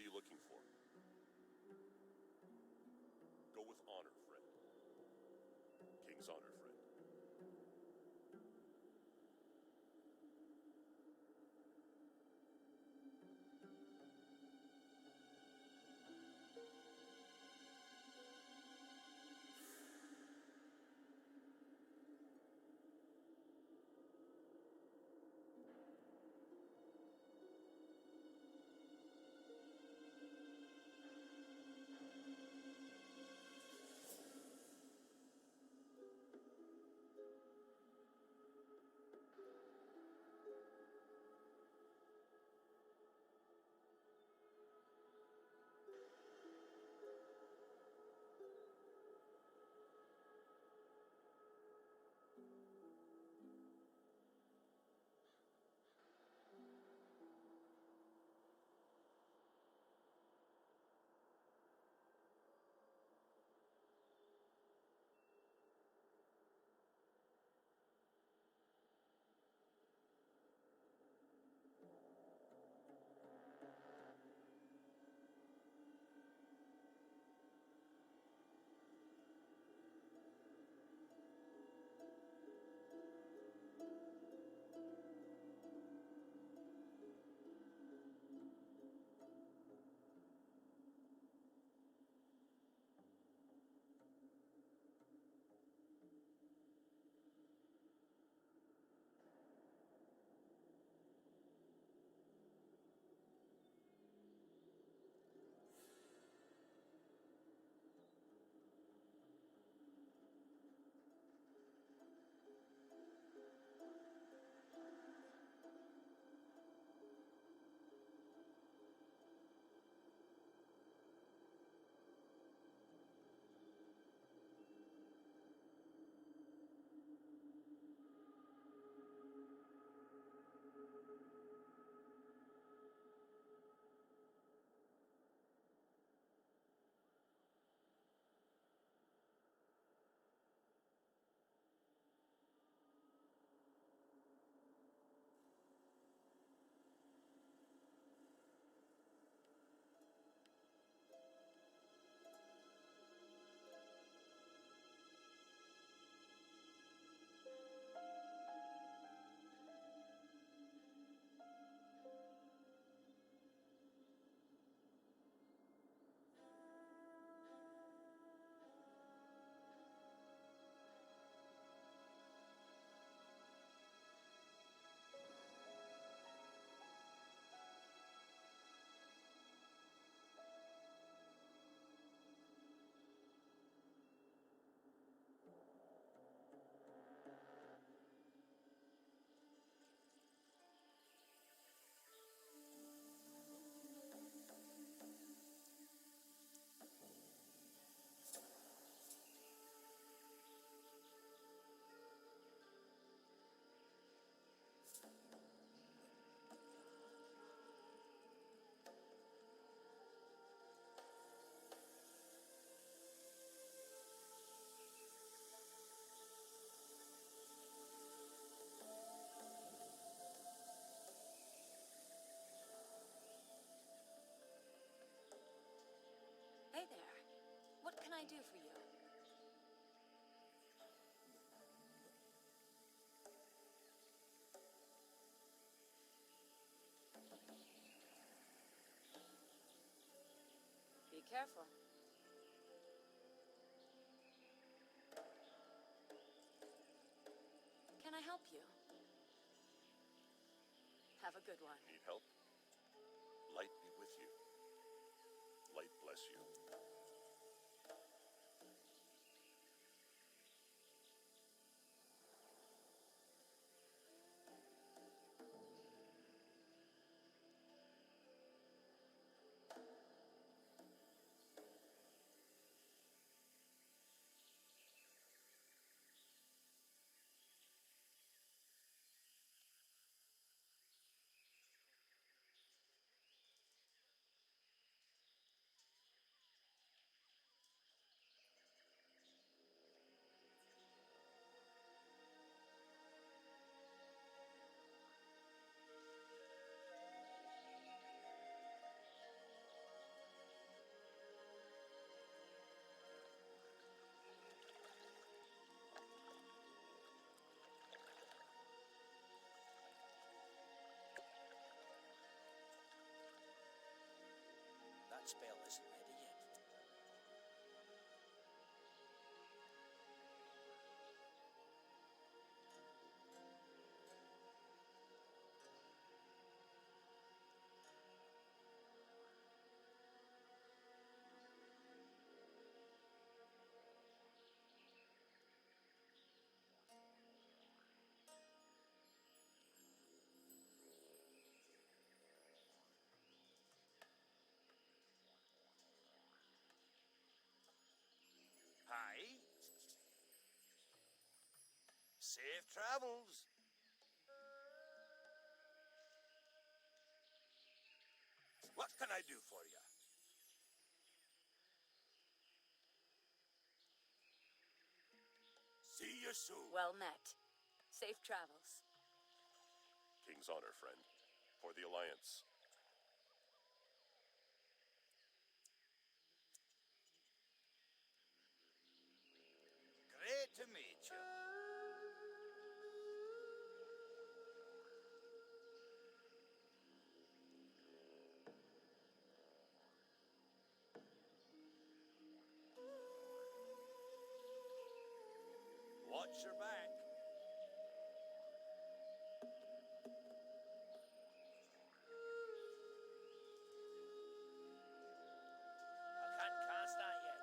you looking for? Go with honor, friend. King's honor, friend. Hey there. What can I do for you? Be careful. Can I help you? Have a good one. Need help? Light be with you. Light bless you. spell isn't ready yet. Hi. Safe travels. What can I do for you? See you soon. Well met. Safe travels. King's honor, friend. For the Alliance. Great to meet you. Watch your back. I can't cast that yet.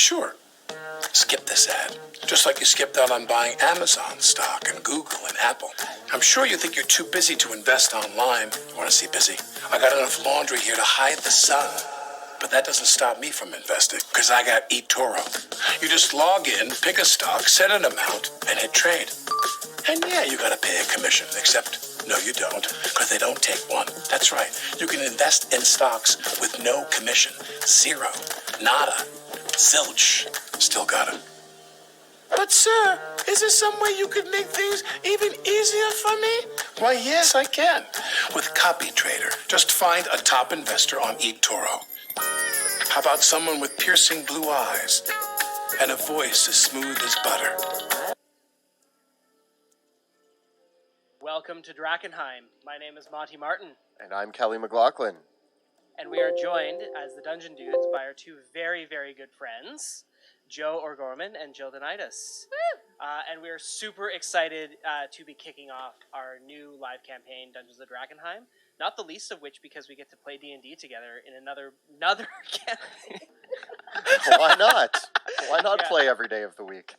Sure. Skip this ad. Just like you skipped out on buying Amazon stock and Google and Apple. I'm sure you think you're too busy to invest online. You want to see busy? I got enough laundry here to hide the sun. But that doesn't stop me from investing, because I got eToro. You just log in, pick a stock, set an amount, and hit trade. And yeah, you gotta pay a commission, except no you don't, because they don't take one. That's right, you can invest in stocks with no commission. Zero. Nada. Zilch. Still got it. But sir, is there some way you could make things even easier for me? Why, yes, I can. With Copy Trader, just find a top investor on eToro. How about someone with piercing blue eyes and a voice as smooth as butter? Welcome to Drakenheim. My name is Monty Martin, And I'm Kelly McLaughlin. and we are joined as the Dungeon Dudes by our two very, very good friends, Joe O'Gorman and Jill Denitis. And we are super excited to be kicking off our new live campaign, Dungeons of Drakenheim. Not the least of which because we get to play D&D together in another campaign. Why not? Why not Yeah. play every day of the week?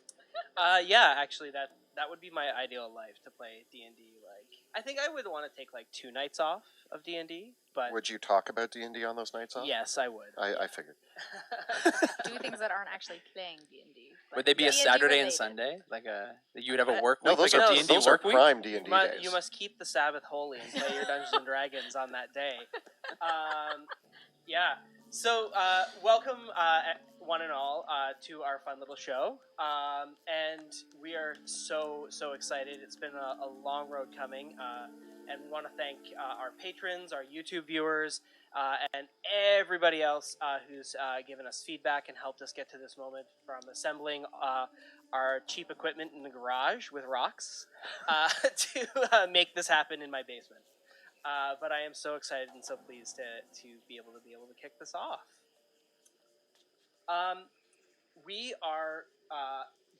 Yeah, actually, that would be my ideal life, to play D&D. I think I would want to take 2 nights off of D&D, but Would you talk about D&D on those nights off? yes, I would. I figured. Do things that aren't actually playing D&D. Would they be a D&D Saturday and related. Sunday? You would have a work No, week, those like are a D&D those are work week? prime D&D days. You must keep the Sabbath holy and play your Dungeons and Dragons on that day. Yeah. So, welcome, one and all, to our fun little show. And we are so excited. It's been a long road coming. And we want to thank our patrons, our YouTube viewers, and everybody else who's given us feedback and helped us get to this moment, from assembling our cheap equipment in the garage with rocks to make this happen in my basement. But I am so excited and so pleased to be able to kick this off. We are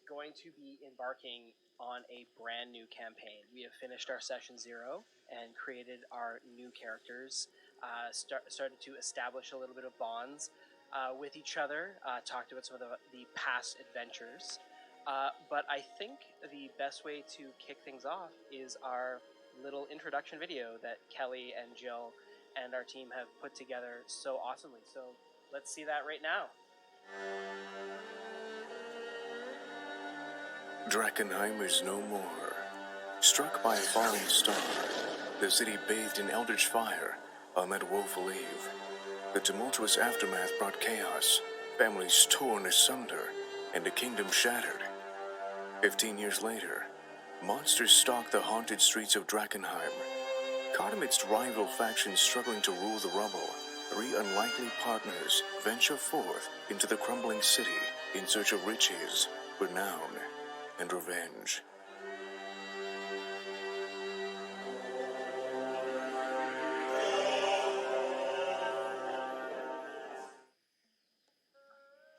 going to be embarking on a brand new campaign. We have finished our session 0 and created our new characters. Started to establish a little bit of bonds with each other. Talked about some of the past adventures. But I think the best way to kick things off is our little introduction video that Kelly and Jill and our team have put together so awesomely. So let's see that right now. Drakenheim is no more. Struck by a falling star, the city bathed in eldritch fire amid woeful eve. The tumultuous aftermath brought chaos, families torn asunder, and a kingdom shattered. 15 years later, monsters stalk the haunted streets of Drakenheim. Caught amidst rival factions struggling to rule the rubble, 3 unlikely partners venture forth into the crumbling city in search of riches, renown, and revenge.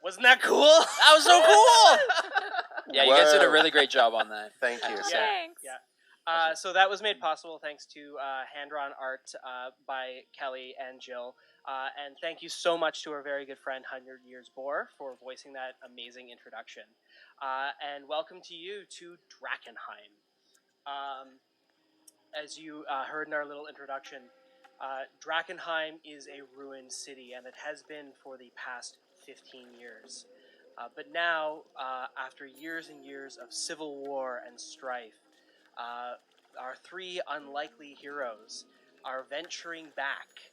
Wasn't that cool? That was so cool! Yeah, you guys did a Wow. really great job on that. Thank you. Yeah. Thanks. Yeah. So that was made possible thanks to hand-drawn art by Kelly and Jill. And thank you so much to our very good friend 100 Years Boar for voicing that amazing introduction. And welcome to you to Drakenheim. As you heard in our little introduction, Drakenheim is a ruined city, and it has been for the past 15 years. But now, after years and years of civil war and strife, our 3 unlikely heroes are venturing back,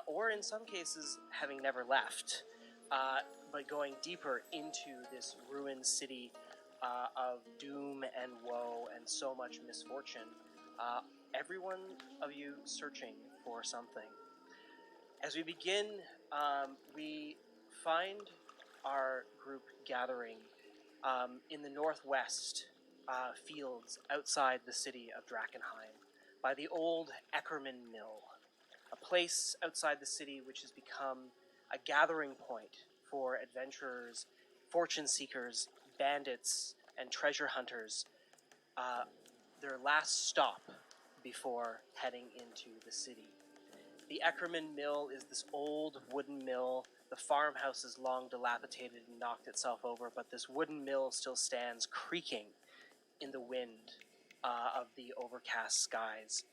or in some cases, having never left, but going deeper into this ruined city of doom and woe and so much misfortune. Every one of you searching for something. As we begin, we find our group gathering in the northwest fields outside the city of Drakenheim by the old Eckerman Mill, a place outside the city which has become a gathering point for adventurers, fortune seekers, bandits, and treasure hunters, their last stop before heading into the city. The Eckerman Mill is this old wooden mill The farmhouse is long dilapidated and knocked itself over, but this wooden mill still stands creaking in the wind of the overcast skies.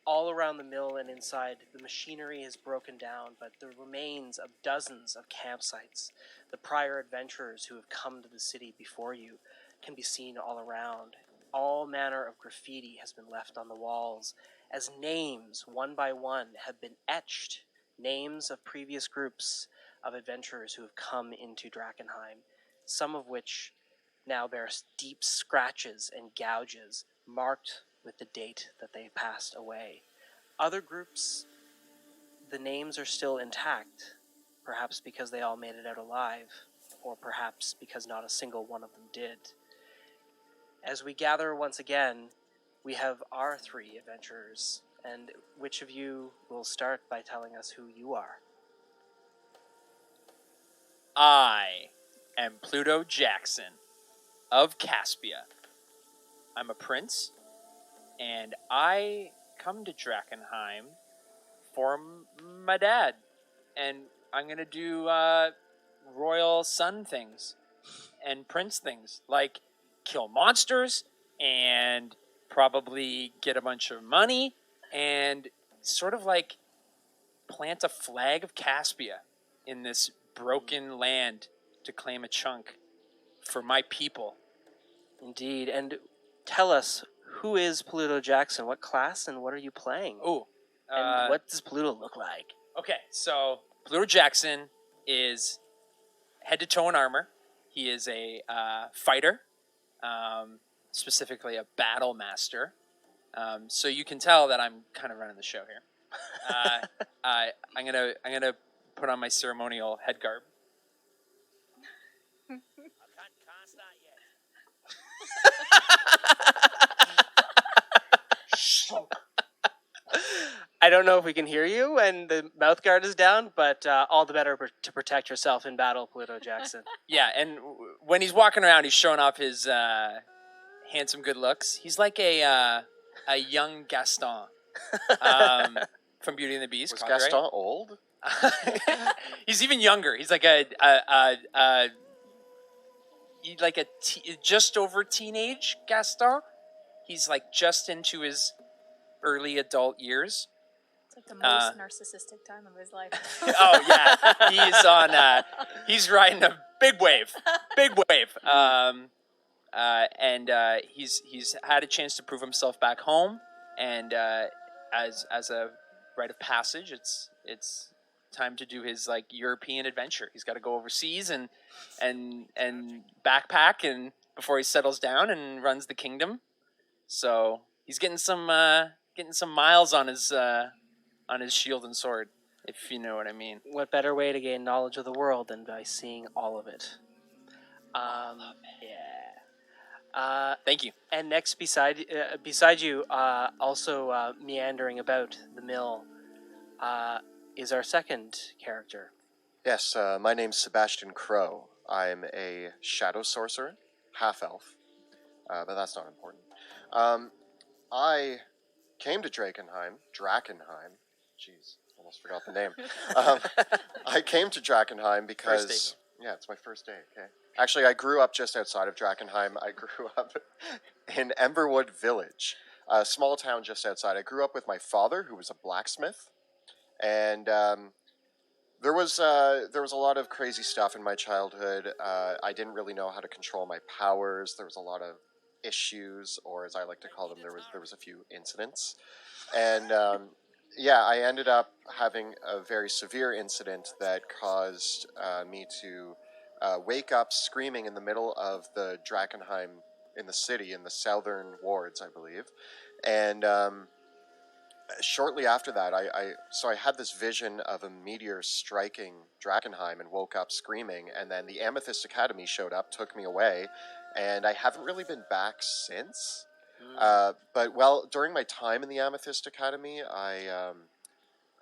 All around the mill and inside, the machinery is broken down, but the remains of dozens of campsites, the prior adventurers who have come to the city before you, can be seen all around. All manner of graffiti has been left on the walls, as names, one by one, have been etched, names of previous groups of adventurers who have come into Drakenheim, some of which now bear deep scratches and gouges marked with the date that they passed away. Other groups, the names are still intact, perhaps because they all made it out alive, or perhaps because not a single one of them did. As we gather once again, we have our 3 adventurers, and which of you will start by telling us who you are? I am Pluto Jackson of Caspia. I'm a prince, and I come to Drakenheim for my dad. And I'm going to do royal son things and prince things, like kill monsters and probably get a bunch of money and sort of like plant a flag of Caspia in this broken land to claim a chunk for my people. Indeed, and tell us, who is Pluto Jackson? What class and what are you playing? Oh, And what does Pluto look like? okay, so Pluto Jackson is head to toe in armor. He is a fighter, specifically a battle master. So you can tell that I'm kind of running the show here. I'm gonna put on my ceremonial head garb. I can't cast that yet. I don't know if we can hear you, and the mouth guard is down, but all the better to protect yourself in battle, Pluto Jackson. Yeah, and when he's walking around, he's showing off his handsome good looks. He's like a young Gaston from Beauty and the Beast. Was Caught, Gaston right? old? He's even younger. He's like just over teenage Gaston. He's like just into his early adult years. It's like the most narcissistic time of his life. Oh yeah, he's on. He's riding a big wave, and he's had a chance to prove himself back home, and as a rite of passage, it's time to do his like European adventure. He's got to go overseas and backpack and before he settles down and runs the kingdom. So he's getting some miles on his shield and sword, if you know what I mean. What better way to gain knowledge of the world than by seeing all of it? Yeah. Thank you. And next, beside you, also meandering about the mill, is our second character. Yes, my name's Sebastian Crow. I'm a shadow sorcerer, half-elf, but that's not important. I came to Drakenheim. Jeez, almost forgot the name. I came to Drakenheim because... Yeah, it's my first day, okay. Actually, I grew up just outside of Drakenheim. I grew up in Emberwood Village, a small town just outside. I grew up with my father, who was a blacksmith, and there was a lot of crazy stuff in my childhood. I didn't really know how to control my powers. There was a lot of issues, or as I like to call them, there was a few incidents, and yeah, I ended up having a very severe incident that caused me to wake up screaming in the middle of the Drakenheim in the city, in the southern wards, I believe. And shortly after that, I had this vision of a meteor striking Drakenheim and woke up screaming. And then the Amethyst Academy showed up, took me away, and I haven't really been back since. But during my time in the Amethyst Academy, I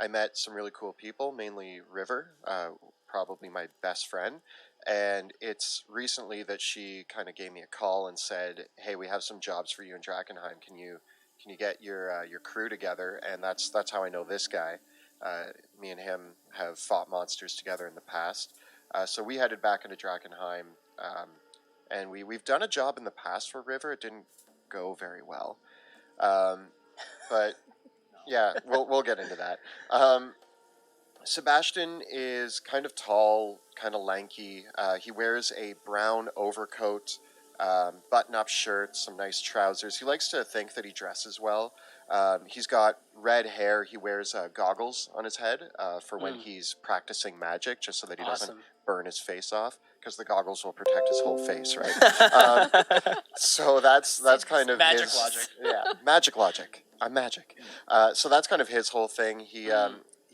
met some really cool people, mainly River, probably my best friend. And it's recently that she kind of gave me a call and said, "Hey, we have some jobs for you in Drakenheim. Can you get your crew together?" And that's how I know this guy. Me and him have fought monsters together in the past. So we headed back into Drakenheim, and we've done a job in the past for River. It didn't go very well. But yeah, we'll get into that. Sebastian is kind of tall, kind of lanky. He wears a brown overcoat, button-up shirt, some nice trousers. He likes to think that he dresses well. He's got red hair. He wears goggles on his head for when he's practicing magic, just so that he doesn't burn his face off, because the goggles will protect his whole face, right? So that's kind of magic his, logic. Yeah, magic logic. I'm magic. So that's kind of his whole thing.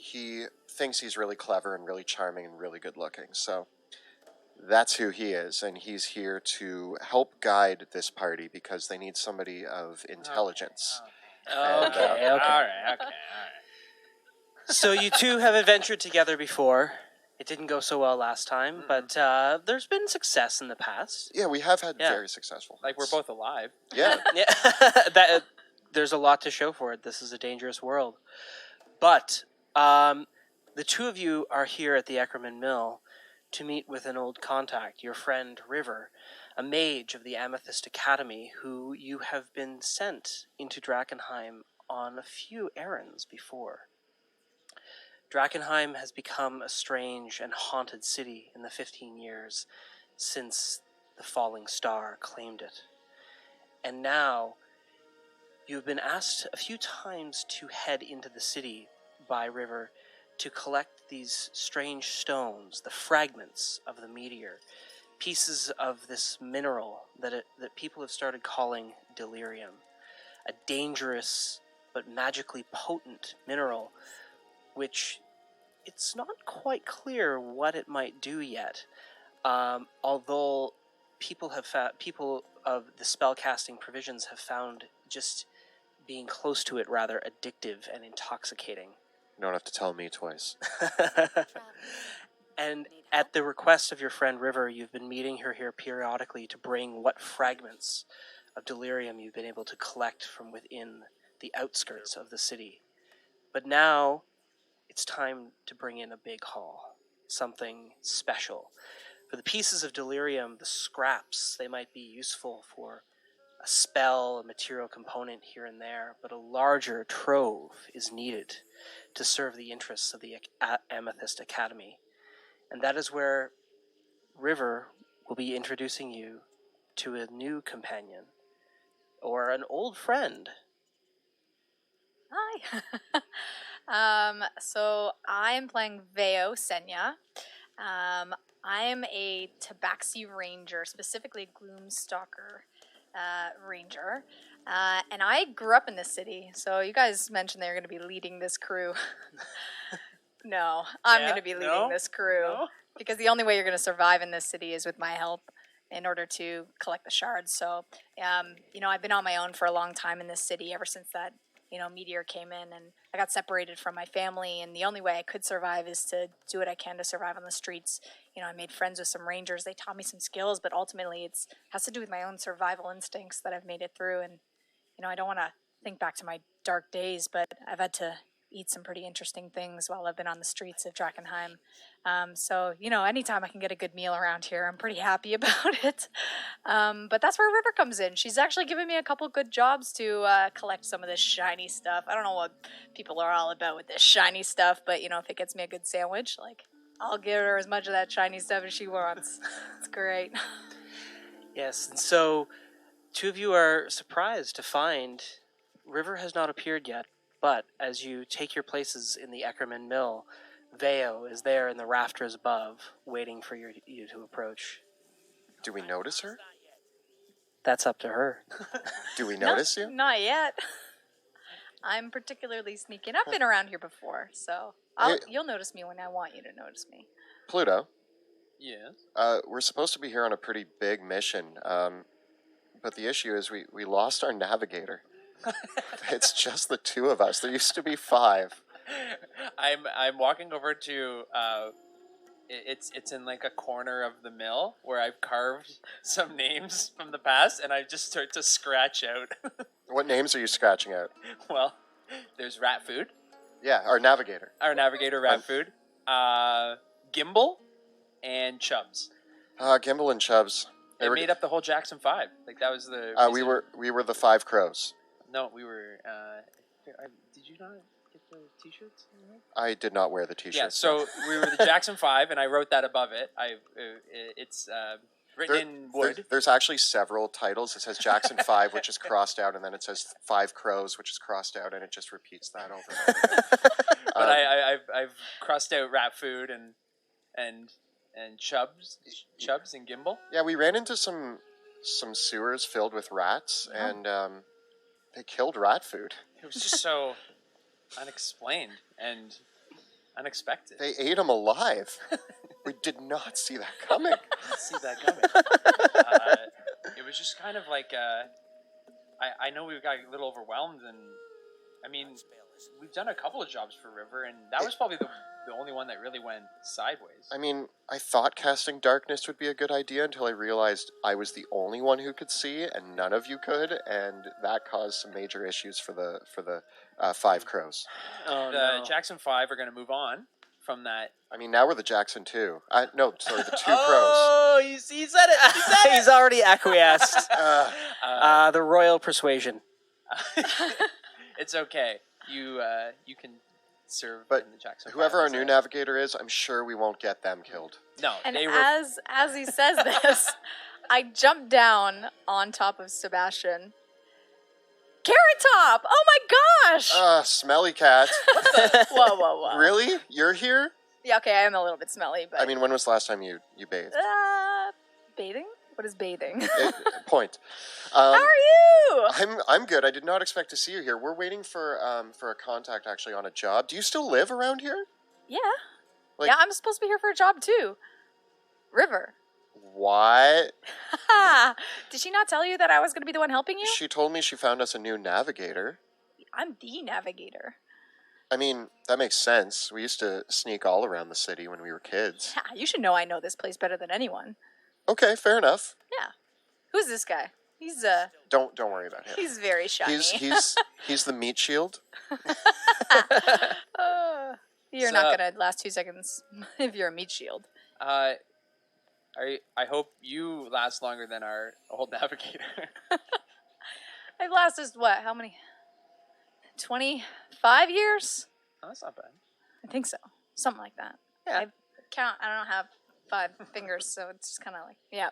He thinks he's really clever and really charming and really good looking. So that's who he is, and he's here to help guide this party because they need somebody of intelligence. Okay. All right. So you two have adventured together before. It didn't go so well last time, but there's been success in the past. Yeah, we have had very successful. Like, we're both alive. Yeah. Yeah. There's a lot to show for it. This is a dangerous world. But the two of you are here at the Eckerman Mill to meet with an old contact, your friend River, a mage of the Amethyst Academy who you have been sent into Drakenheim on a few errands before. Drakenheim has become a strange and haunted city in the 15 years since the falling star claimed it. And now, you've been asked a few times to head into the city by River to collect these strange stones, the fragments of the meteor, pieces of this mineral that people have started calling delirium, a dangerous but magically potent mineral which it's not quite clear what it might do yet. Although people of the spellcasting provisions have found just being close to it rather addictive and intoxicating. You don't have to tell me twice. And at the request of your friend River, you've been meeting her here periodically to bring what fragments of delirium you've been able to collect from within the outskirts of the city. But now, it's time to bring in a big haul, something special. For the pieces of delirium, the scraps, they might be useful for a spell, a material component here and there, but a larger trove is needed to serve the interests of the Amethyst Academy. And that is where River will be introducing you to a new companion, or an old friend. Hi. So I'm playing Veo Senya. I'm a Tabaxi Ranger, specifically Gloomstalker Ranger. And I grew up in this city, so you guys mentioned they're going to be leading this crew. No, I'm going to be leading this crew. No? Because the only way you're going to survive in this city is with my help in order to collect the shards. So, I've been on my own for a long time in this city ever since that, meteor came in, and I got separated from my family, and the only way I could survive is to do what I can to survive on the streets. I made friends with some rangers. They taught me some skills, but ultimately it has to do with my own survival instincts that I've made it through. And, I don't want to think back to my dark days, but I've had to eat some pretty interesting things while I've been on the streets of Drakenheim. So, anytime I can get a good meal around here, I'm pretty happy about it. But that's where River comes in. She's actually given me a couple good jobs to collect some of this shiny stuff. I don't know what people are all about with this shiny stuff, but, if it gets me a good sandwich, I'll give her as much of that shiny stuff as she wants. It's great. Yes, and so two of you are surprised to find River has not appeared yet. But as you take your places in the Eckerman Mill, Veo is there in the rafters above, waiting for you to approach. Do we notice her? That's up to her. Do we notice you? Not yet. I'm particularly sneaking. I've been around here before, so you'll notice me when I want you to notice me. Pluto. Yes? We're supposed to be here on a pretty big mission, but the issue is we lost our navigator. It's just the two of us. There used to be 5. I'm walking over to it's in like a corner of the mill where I've carved some names from the past, and I just start to scratch out. What names are you scratching out? Well, there's rat food, Yeah, our navigator. our navigator, rat food, Gimbal, and Chubbs. Gimbal and Chubbs. They made up the whole Jackson 5. Like, that was the we were the 5 crows. No, we were... did you not get the t-shirts? I did not wear the t-shirt. Yeah, so we were the Jackson 5, and I wrote that above it. It's written in wood. There's actually several titles. It says Jackson 5, which is crossed out, and then it says 5 crows, which is crossed out, and it just repeats that over and over again. But I've crossed out rat food and Chubbs and Gimbal. Yeah, we ran into some sewers filled with rats, and they killed rat food. It was just so unexplained and unexpected. They ate them alive. We did not see that coming. See that coming. It was just kind of like I know we got a little overwhelmed, and I mean we've done a couple of jobs for River, and that was probably the only one that really went sideways. I mean, I thought casting darkness would be a good idea until I realized I was the only one who could see, and none of you could, and that caused some major issues for the 5 crows. The Jackson 5 are going to move on from that. I mean, now we're the Jackson 2. No, sorry, the 2 crows. Oh, you said it. He said it. He's already acquiesced. The royal persuasion. It's okay. You can serve But in the Jackson 5. whoever our new navigator is, I'm sure we won't get them killed. No, And they were... as he says this, I jump down on top of Sebastian. Carrot Top! Oh my gosh! Smelly cat. Whoa. Really? You're here? Yeah, okay, I am a little bit smelly, but... I mean, when was the last time you bathed? Bathing? What is bathing? Point. How are you? I'm good. I did not expect to see you here. We're waiting for a contact actually on a job. Do you still live around here? Yeah. Like- Yeah, I'm supposed to be here for a job too. River. What? Did she not tell you that I was going to be the one helping you? She told me she found us a new navigator. I'm the navigator. I mean, that makes sense. We used to sneak all around the city when we were kids. Yeah, you should know I know this place better than anyone. Okay, fair enough. Yeah. Who's this guy? He's Don't worry about him. he's very shiny. He's the meat shield. You're not going to last 2 seconds if you're a meat shield. I hope you last longer than our old navigator. I've lasted what? How many? 25 years? Oh, that's not bad. I think so. Something like that. Yeah. I don't have 5 fingers, so it's just kind of like, yeah.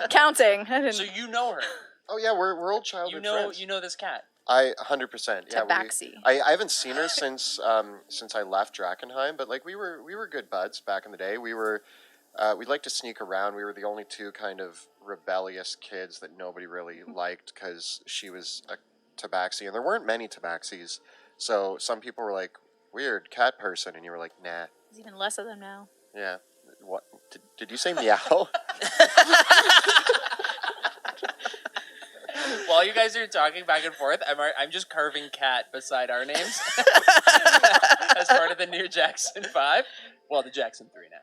Counting. I didn't. So you know her. Oh yeah, we're old childhood friends. You know this cat. I 100%. Yeah, Tabaxi. I haven't seen her since I left Drakkenheim, but like we were good buds back in the day. We'd like to sneak around. We were the only 2 kind of rebellious kids that nobody really liked because she was a Tabaxi, and there weren't many Tabaxis. So some people were like, "Weird cat person," and you were like, "Nah." There's even less of them now. Yeah. What? Did you say meow? While you guys are talking back and forth, I'm just carving cat beside our names as part of the new Jackson 5. Well, the Jackson 3 now.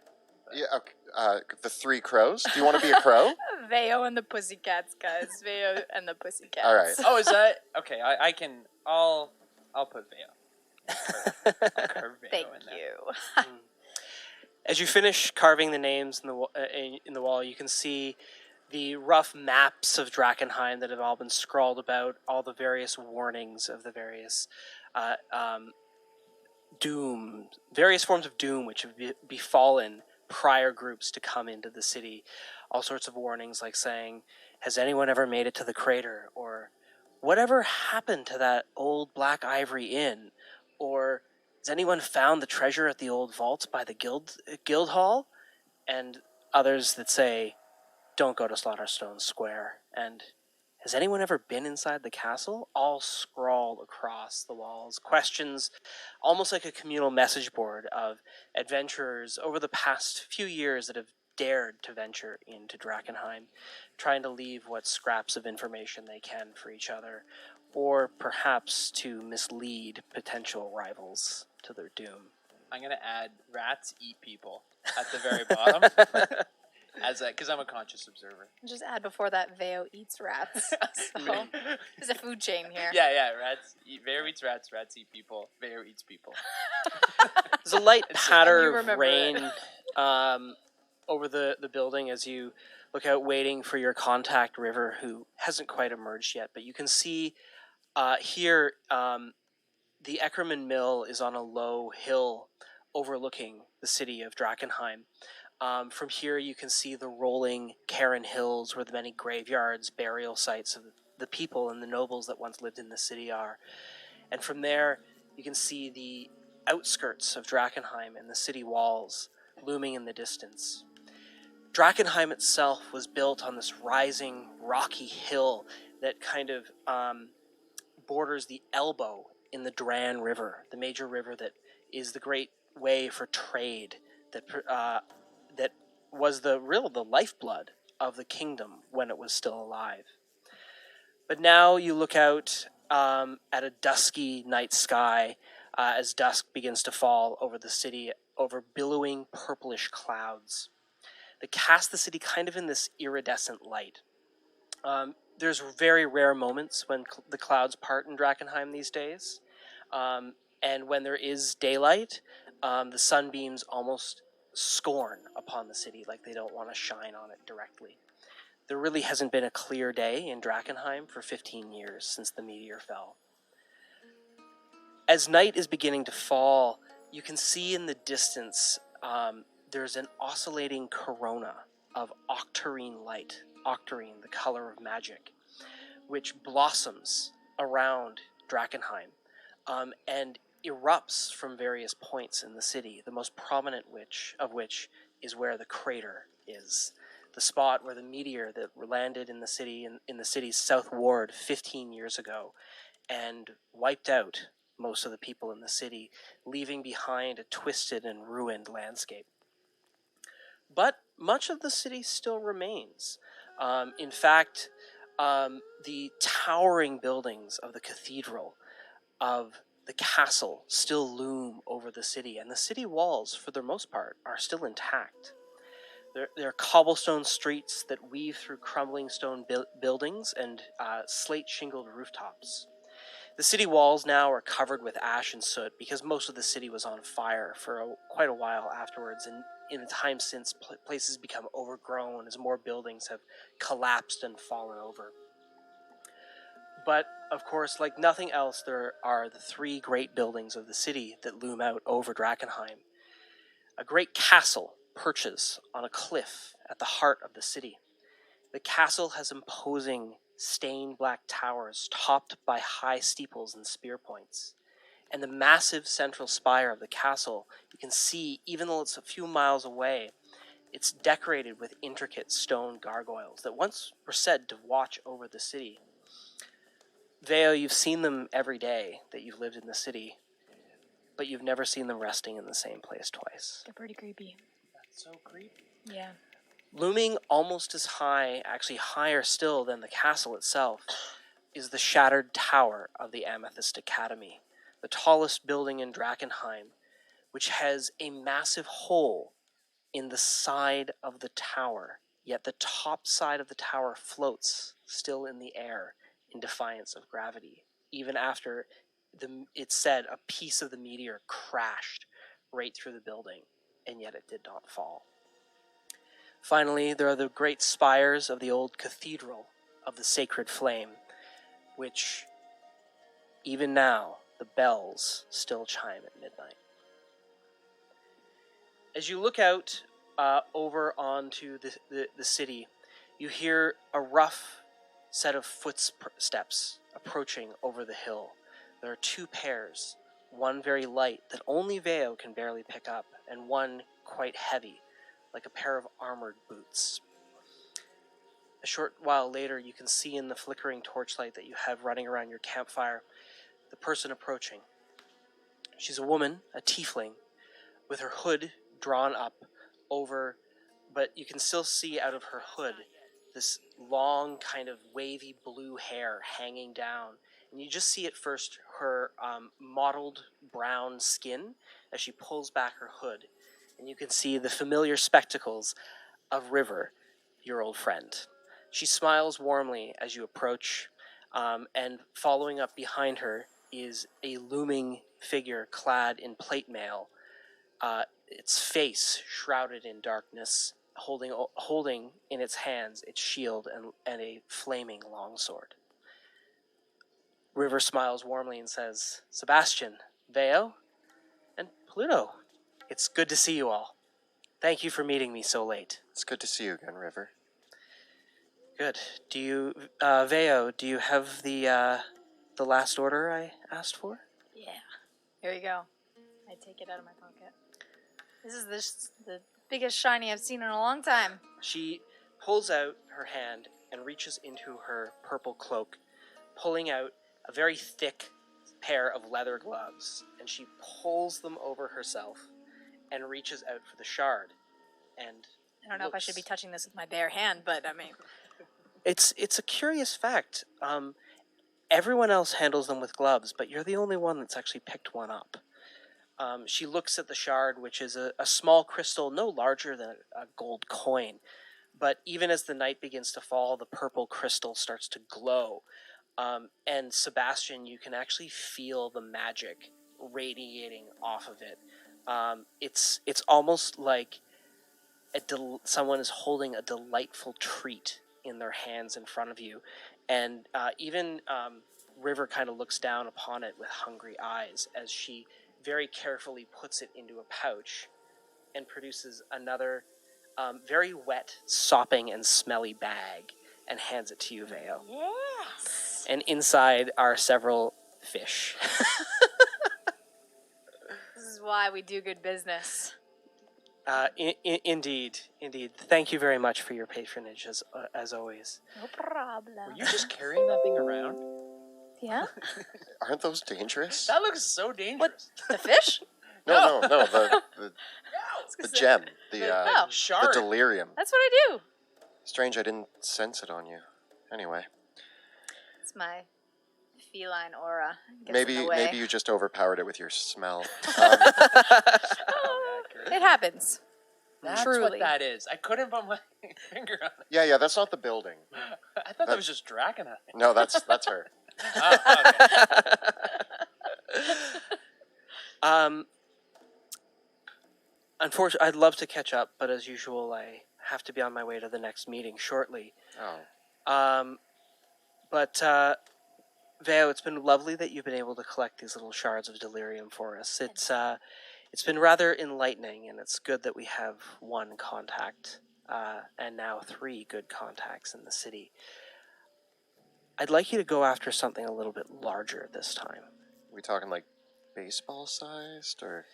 Yeah. Okay. The 3 crows. Do you want to be a crow? Veo and the Pussycats, guys. Veo and the Pussycats. All right. Oh, is that okay? I can. I'll put Veo. I'll carve Veo Thank in there. you. As you finish carving the names in the wall, you can see the rough maps of Drakkenheim that have all been scrawled about, all the various warnings of the various doom, various forms of doom which have befallen prior groups to come into the city. All sorts of warnings like saying, "Has anyone ever made it to the crater?" Or, "Whatever happened to that old Black Ivory Inn?" Or, "Has anyone found the treasure at the old vaults by the guild hall?" And others that say, "Don't go to Slaughterstone Square." And, "Has anyone ever been inside the castle?" All scrawled across the walls. Questions, almost like a communal message board of adventurers over the past few years that have dared to venture into Drakkenheim, trying to leave what scraps of information they can for each other, or perhaps to mislead potential rivals to their doom. I'm gonna add rats eat people at the very bottom. Because I'm a conscious observer. Just add before that, Veo eats rats. So there's a food chain here. Yeah. Veo eats rats. Rats eat people. Veo eats people. There's a light And patter you of remember rain it. over the building as you look out waiting for your contact, River, who hasn't quite emerged yet. But you can see here the Eckerman Mill is on a low hill overlooking the city of Drakenheim. From here you can see the rolling Karen Hills where the many graveyards, burial sites of the people and the nobles that once lived in the city are. And from there you can see the outskirts of Drakenheim and the city walls looming in the distance. Drakenheim itself was built on this rising rocky hill that kind of borders the Elbow in the Dran River, the major river that is the great way for trade that was the lifeblood of the kingdom when it was still alive. But now you look out at a dusky night sky as dusk begins to fall over the city, over billowing purplish clouds that cast the city kind of in this iridescent light. There's very rare moments when the clouds part in Drakenheim these days. And when there is daylight, the sunbeams almost scorn upon the city, like they don't want to shine on it directly. There really hasn't been a clear day in Drakenheim for 15 years since the meteor fell. As night is beginning to fall, you can see in the distance there's an oscillating corona of octarine light, octarine, the color of magic, which blossoms around Drakenheim and erupts from various points in the city, the most prominent of which is where the crater is, the spot where the meteor that landed in the city, in the city's south ward 15 years ago and wiped out most of the people in the city, leaving behind a twisted and ruined landscape. But much of the city still remains. In fact, the towering buildings of the cathedral, of the castle, still loom over the city, and the city walls, for the most part, are still intact. There are cobblestone streets that weave through crumbling stone buildings and slate-shingled rooftops. The city walls now are covered with ash and soot because most of the city was on fire for quite a while afterwards, and in the time since, places become overgrown as more buildings have collapsed and fallen over. But, of course, like nothing else, there are the three great buildings of the city that loom out over Drakenheim. A great castle perches on a cliff at the heart of the city. The castle has imposing stained black towers topped by high steeples and spear points. And the massive central spire of the castle, you can see, even though it's a few miles away, it's decorated with intricate stone gargoyles that once were said to watch over the city. Veo, you've seen them every day that you've lived in the city, but you've never seen them resting in the same place twice. They're pretty creepy. That's so creepy. Yeah. Looming almost as high, actually higher still than the castle itself, is the shattered tower of the Amethyst Academy, the tallest building in Drakenheim, which has a massive hole in the side of the tower, yet the top side of the tower floats still in the air in defiance of gravity, even after it's said a piece of the meteor crashed right through the building, and yet it did not fall. Finally, there are the great spires of the old cathedral of the Sacred Flame, which, even now, the bells still chime at midnight. As you look out over onto the city, you hear a rough set of footsteps approaching over the hill. There are two pairs, one very light that only Veo can barely pick up, and one quite heavy, like a pair of armored boots. A short while later, you can see in the flickering torchlight that you have running around your campfire the person approaching. She's a woman, a tiefling, with her hood drawn up over, but you can still see out of her hood this long kind of wavy blue hair hanging down. And you just see at first her mottled brown skin as she pulls back her hood. And you can see the familiar spectacles of River your old friend. She smiles warmly as you approach, and following up behind her is a looming figure clad in plate mail, its face shrouded in darkness, holding in its hands its shield and a flaming longsword. River smiles warmly and says, Sebastian, Veo, and Pluto, it's good to see you all. Thank you for meeting me so late. It's good to see you again, River. Good. Do you, Veo, do you have the last order I asked for? Yeah. Here you go. I take it out of my pocket. This is the biggest shiny I've seen in a long time. She pulls out her hand and reaches into her purple cloak, pulling out a very thick pair of leather gloves, and she pulls them over herself and reaches out for the shard. And I don't know if I should be touching this with my bare hand, but I mean... It's a curious fact. Everyone else handles them with gloves, but you're the only one that's actually picked one up. She looks at the shard, which is a small crystal no larger than a gold coin. But even as the night begins to fall, the purple crystal starts to glow. And Sebastian, you can actually feel the magic radiating off of it. It's almost like someone is holding a delightful treat in their hands in front of you. And even River kind of looks down upon it with hungry eyes as she very carefully puts it into a pouch and produces another very wet, sopping, and smelly bag and hands it to you, Veo. Yes! And inside are several fish. This is why we do good business. Indeed. Thank you very much for your patronage, as always. No problem. Were you just carrying that thing around? Yeah? Aren't those dangerous? That looks so dangerous. The fish? No, the gem, the Shard. delirium. That's what I do. Strange, I didn't sense it on you. Anyway, It's my feline aura. Gets maybe in the way. maybe you just overpowered it with your smell. It happens. That's Truly. what that is. I couldn't put my finger on it. Yeah, that's not the building. I thought that was just Drakenheim. No, that's her. Oh, okay. Unfortunately, I'd love to catch up, but as usual, I have to be on my way to the next meeting shortly. Oh. But Veo, it's been lovely that you've been able to collect these little shards of delirium for us. It's been rather enlightening, and it's good that we have one contact, and now 3 good contacts in the city. I'd like you to go after something a little bit larger this time. Are we talking like baseball sized, or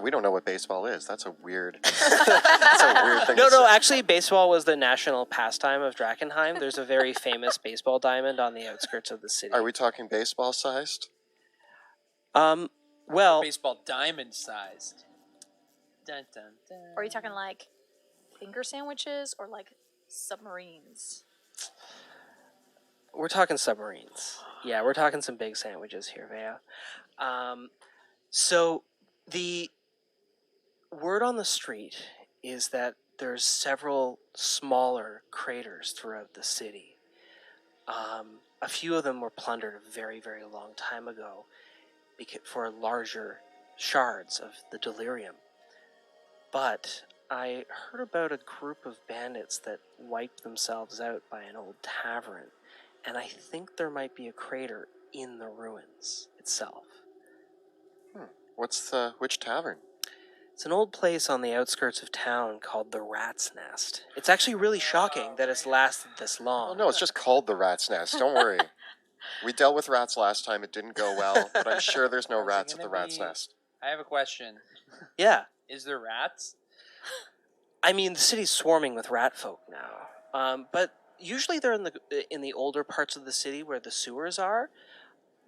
we don't know what baseball is? That's a weird. That's a weird thing. No, to say. actually, baseball was the national pastime of Drakenheim. There's a very famous baseball diamond on the outskirts of the city. Are we talking baseball sized? Well, Baseball diamond sized. Dun, dun, dun. Or are you talking like finger sandwiches or like submarines? we're talking submarines. Yeah, we're talking some big sandwiches here, Vea. So the word on the street is that there's several smaller craters throughout the city. A few of them were plundered a very, very long time ago for larger shards of the delirium. But I heard about a group of bandits that wiped themselves out by an old tavern, and I think there might be a crater in the ruins itself. Which tavern? It's an old place on the outskirts of town called the Rat's Nest. It's actually really shocking that it's lasted this long. Oh no, it's just called the Rat's Nest. Don't worry. We dealt with rats last time. It didn't go well, but I'm sure there's no rats at the Rat's Nest. I have a question. Yeah. Is there rats? I mean, the city's swarming with rat folk now. But usually they're in the older parts of the city where the sewers are.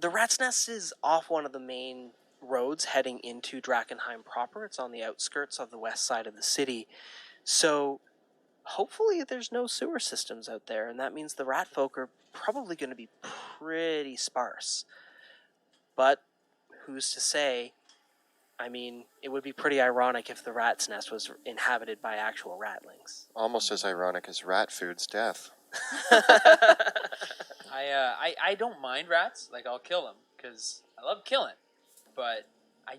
The Rat's Nest is off one of the main roads heading into Drakenheim proper. It's on the outskirts of the west side of the city. So hopefully there's no sewer systems out there, and that means the rat folk are probably going to be pretty sparse. But who's to say? I mean, it would be pretty ironic if the rat's nest was inhabited by actual ratlings. Almost as ironic as rat food's death. I don't mind rats. Like, I'll kill them because I love killing. But I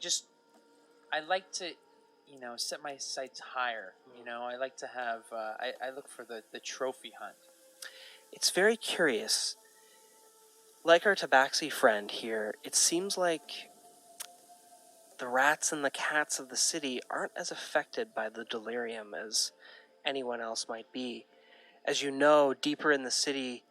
like to, set my sights higher. I like to have. I look for the trophy hunt. It's very curious. Like our tabaxi friend here, it seems like the rats and the cats of the city aren't as affected by the delirium as anyone else might be. As you know, deeper in the city,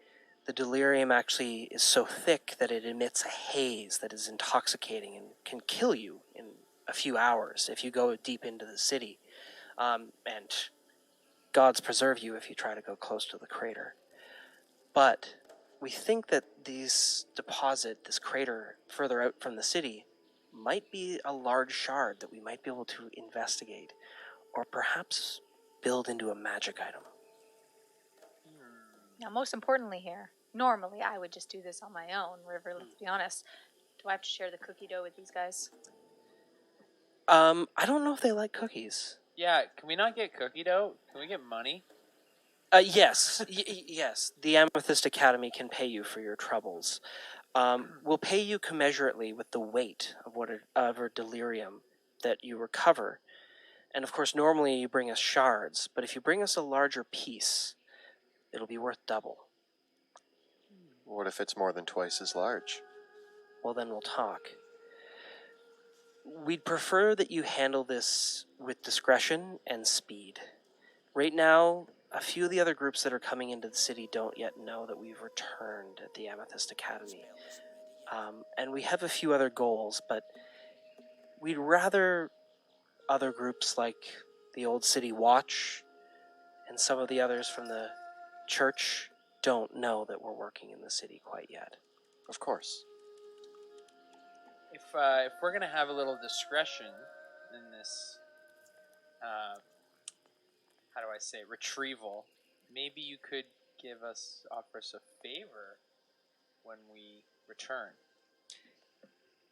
the delirium actually is so thick that it emits a haze that is intoxicating and can kill you in a few hours if you go deep into the city. And gods preserve you if you try to go close to the crater. But we think that this crater further out from the city, might be a large shard that we might be able to investigate, or perhaps build into a magic item. Now, most importantly here, normally I would just do this on my own, River, let's be honest. Do I have to share the cookie dough with these guys? I don't know if they like cookies. Yeah, can we not get cookie dough? Can we get money? Yes, yes. The Amethyst Academy can pay you for your troubles. We'll pay you commensurately with the weight of whatever delirium that you recover. And of course, normally you bring us shards, but if you bring us a larger piece, it'll be worth double. What if it's more than twice as large? Well, then we'll talk. We'd prefer that you handle this with discretion and speed. Right now, a few of the other groups that are coming into the city don't yet know that we've returned at the Amethyst Academy. And we have a few other goals, but we'd rather other groups like the Old City Watch and some of the others from the church don't know that we're working in the city quite yet. Of course. If we're gonna have a little discretion in this, how do I say, retrieval, maybe you could offer us a favor when we return.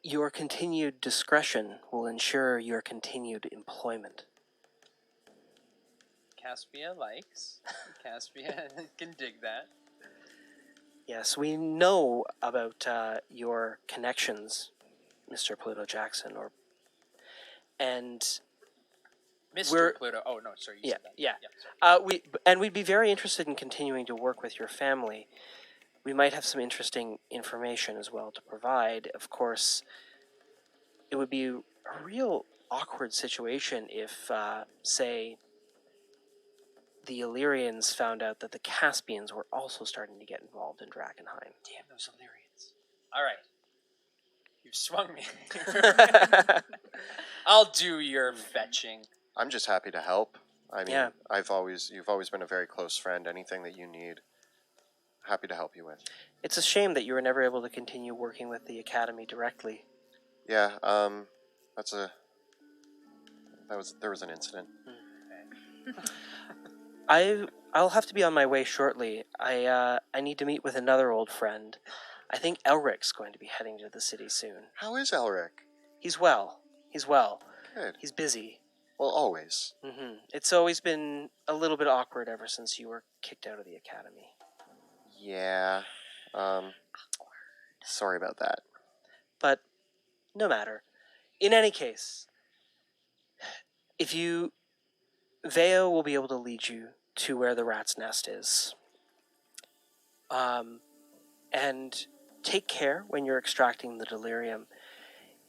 Your continued discretion will ensure your continued employment. Caspia can dig that. Yes, we know about your connections, Mr. Pluto Jackson, and Mr. Pluto. Oh no, sorry. You said that. Yeah. We'd be very interested in continuing to work with your family. We might have some interesting information as well to provide. Of course, it would be a real awkward situation if, say, the Illyrians found out that the Caspians were also starting to get involved in Drakenheim. Damn those Illyrians. All right. You've swung me. I'll do your fetching. I'm just happy to help. I mean, Yeah. You've always been a very close friend. Anything that you need, happy to help you with. It's a shame that you were never able to continue working with the Academy directly. Yeah, there was an incident. I'll have to be on my way shortly. I need to meet with another old friend. I think Elric's going to be heading to the city soon. How is Elric? He's well. Good. He's busy. Well, always. It's always been a little bit awkward ever since you were kicked out of the academy. Yeah. Sorry about that. But no matter. In any case, Veo will be able to lead you to where the rat's nest is. And take care when you're extracting the delirium.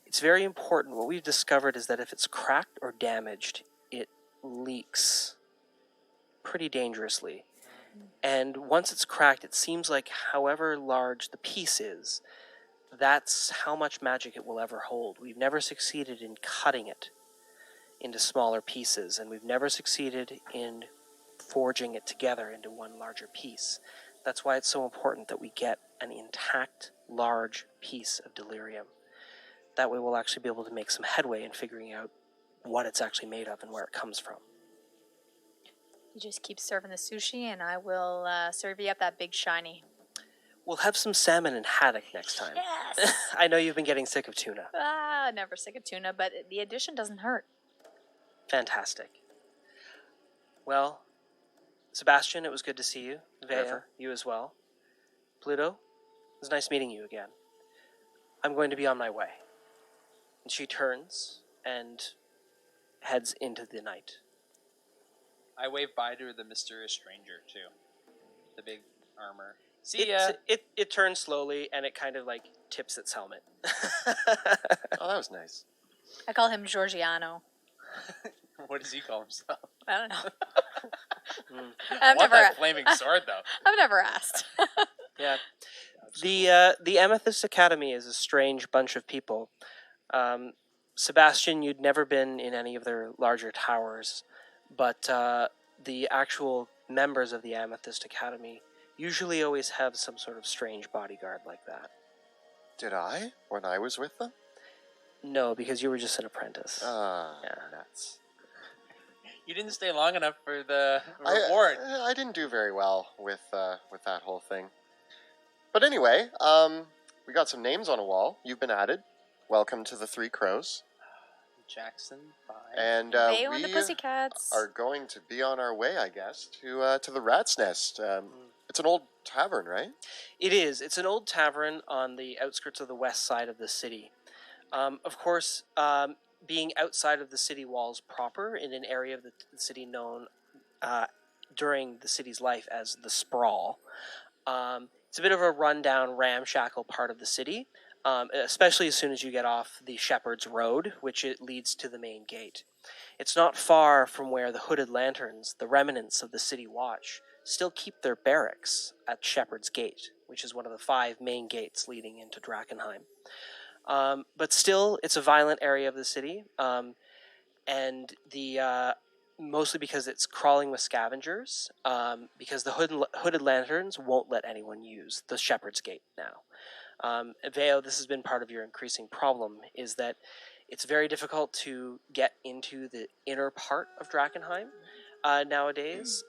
It's very important. What we've discovered is that if it's cracked or damaged, it leaks pretty dangerously. And once it's cracked, it seems like however large the piece is, that's how much magic it will ever hold. We've never succeeded in cutting it into smaller pieces, and we've never succeeded in forging it together into one larger piece. That's why it's so important that we get an intact, large piece of delirium. That way we'll actually be able to make some headway in figuring out what it's actually made of and where it comes from. You just keep serving the sushi, and I will serve you up that big shiny. We'll have some salmon and haddock next time. Yes. I know you've been getting sick of tuna. Never sick of tuna, but the addition doesn't hurt. Fantastic. Well, Sebastian, it was good to see you. Vea, River. you as well. Pluto, it was nice meeting you again. I'm going to be on my way. And she turns and heads into the night. I wave bye to the mysterious stranger too. The big armor. See ya. It turns slowly and it kind of like tips its helmet. Oh, that was nice. I call him Giorgiano. What does he call himself? I don't know. I I've want never, that flaming sword though. I've never asked. Yeah. The Amethyst Academy is a strange bunch of people. Sebastian, you'd never been in any of their larger towers, but the actual members of the Amethyst Academy usually always have some sort of strange bodyguard like that. Did I? When I was with them? No, because you were just an apprentice. Ah, Yeah. nuts. You didn't stay long enough for the reward. I didn't do very well with that whole thing. But anyway, we got some names on a wall. You've been added. Welcome to the Three Crows. Jackson, bye. And Veo we and the Pussycats. are going to be on our way, I guess, to the Rat's Nest. It's an old tavern, right? It is. It's an old tavern on the outskirts of the west side of the city. Of course, being outside of the city walls proper, in an area of the city known during the city's life as the Sprawl. It's a bit of a rundown, ramshackle part of the city, especially as soon as you get off the Shepherd's Road, which it leads to the main gate. It's not far from where the Hooded Lanterns, the remnants of the City Watch, still keep their barracks at Shepherd's Gate, which is one of the 5 main gates leading into Drakenheim. But still, it's a violent area of the city, and the mostly because it's crawling with scavengers, because the Hooded Lanterns won't let anyone use the Shepherd's Gate now. Veo, this has been part of your increasing problem, is that it's very difficult to get into the inner part of Drakenheim nowadays.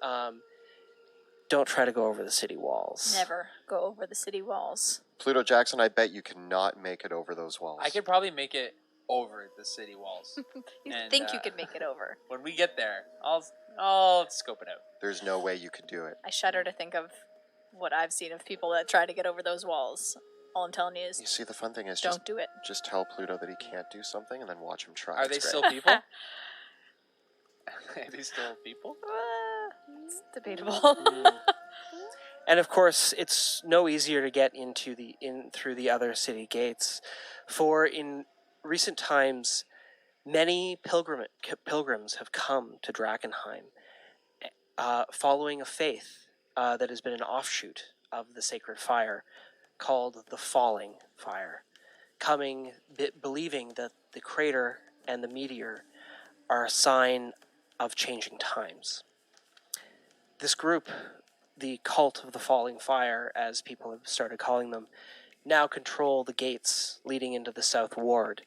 Don't try to go over the city walls. Never go over the city walls. Pluto Jackson, I bet you cannot make it over those walls. I could probably make it over the city walls. You And, think you could make it over. When we get there, I'll scope it out. There's no way you could do it. I shudder to think of what I've seen of people that try to get over those walls. All I'm telling you is, You see, the fun thing is don't do it. just tell Pluto that he can't do something and then watch him try. Are they It's still great. people? Are they still people? It's debatable. And of course, it's no easier to get into through the other city gates, for in recent times, many pilgrims have come to Drakenheim, following a faith that has been an offshoot of the sacred fire, called the Falling Fire, believing that the crater and the meteor are a sign of changing times. This group, the Cult of the Falling Fire, as people have started calling them, now control the gates leading into the South Ward.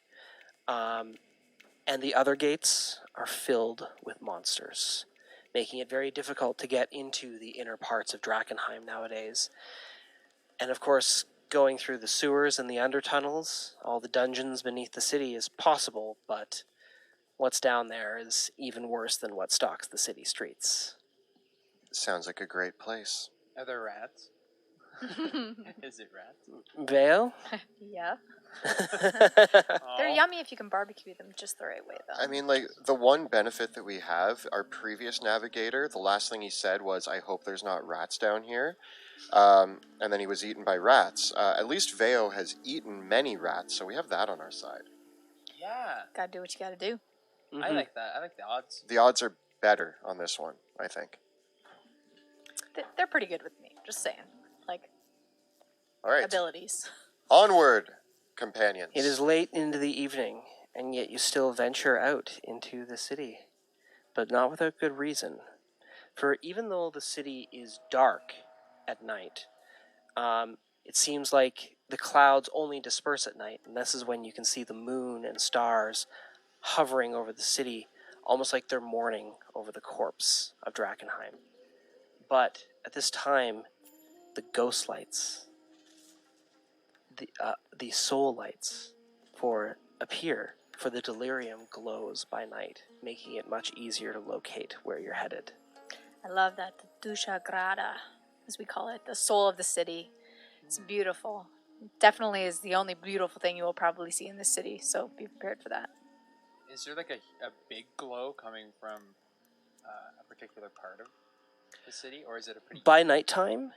And the other gates are filled with monsters, making it very difficult to get into the inner parts of Drakenheim nowadays. And of course, going through the sewers and the undertunnels, all the dungeons beneath the city is possible, but what's down there is even worse than what stalks the city streets. Sounds like a great place. Are there rats? Is it rats? Vale? Yeah. Aw. They're yummy if you can barbecue them just the right way, though. I mean, like, the one benefit that we have, our previous navigator, the last thing he said was, I hope there's not rats down here. And then he was eaten by rats. At least Veo has eaten many rats, so we have that on our side. Yeah, Gotta do what you gotta do. I like that. I like the odds. The odds are better on this one, I think. They're pretty good with me. Just saying. Like, All right. abilities. Onward, companions. It is late into the evening, and yet you still venture out into the city, but not without good reason. For even though the city is dark at night, it seems like the clouds only disperse at night, and this is when you can see the moon and stars hovering over the city, almost like they're mourning over the corpse of Drakenheim. But at this time, the ghost lights the soul lights appear, for the delirium glows by night, making it much easier to locate where you're headed. I love that. The Dusha Grada, as we call it, the soul of the city. It's beautiful. Definitely is the only beautiful thing you will probably see in this city, so be prepared for that. Is there like a big glow coming from a particular part of the city, or is it a pretty... By nighttime,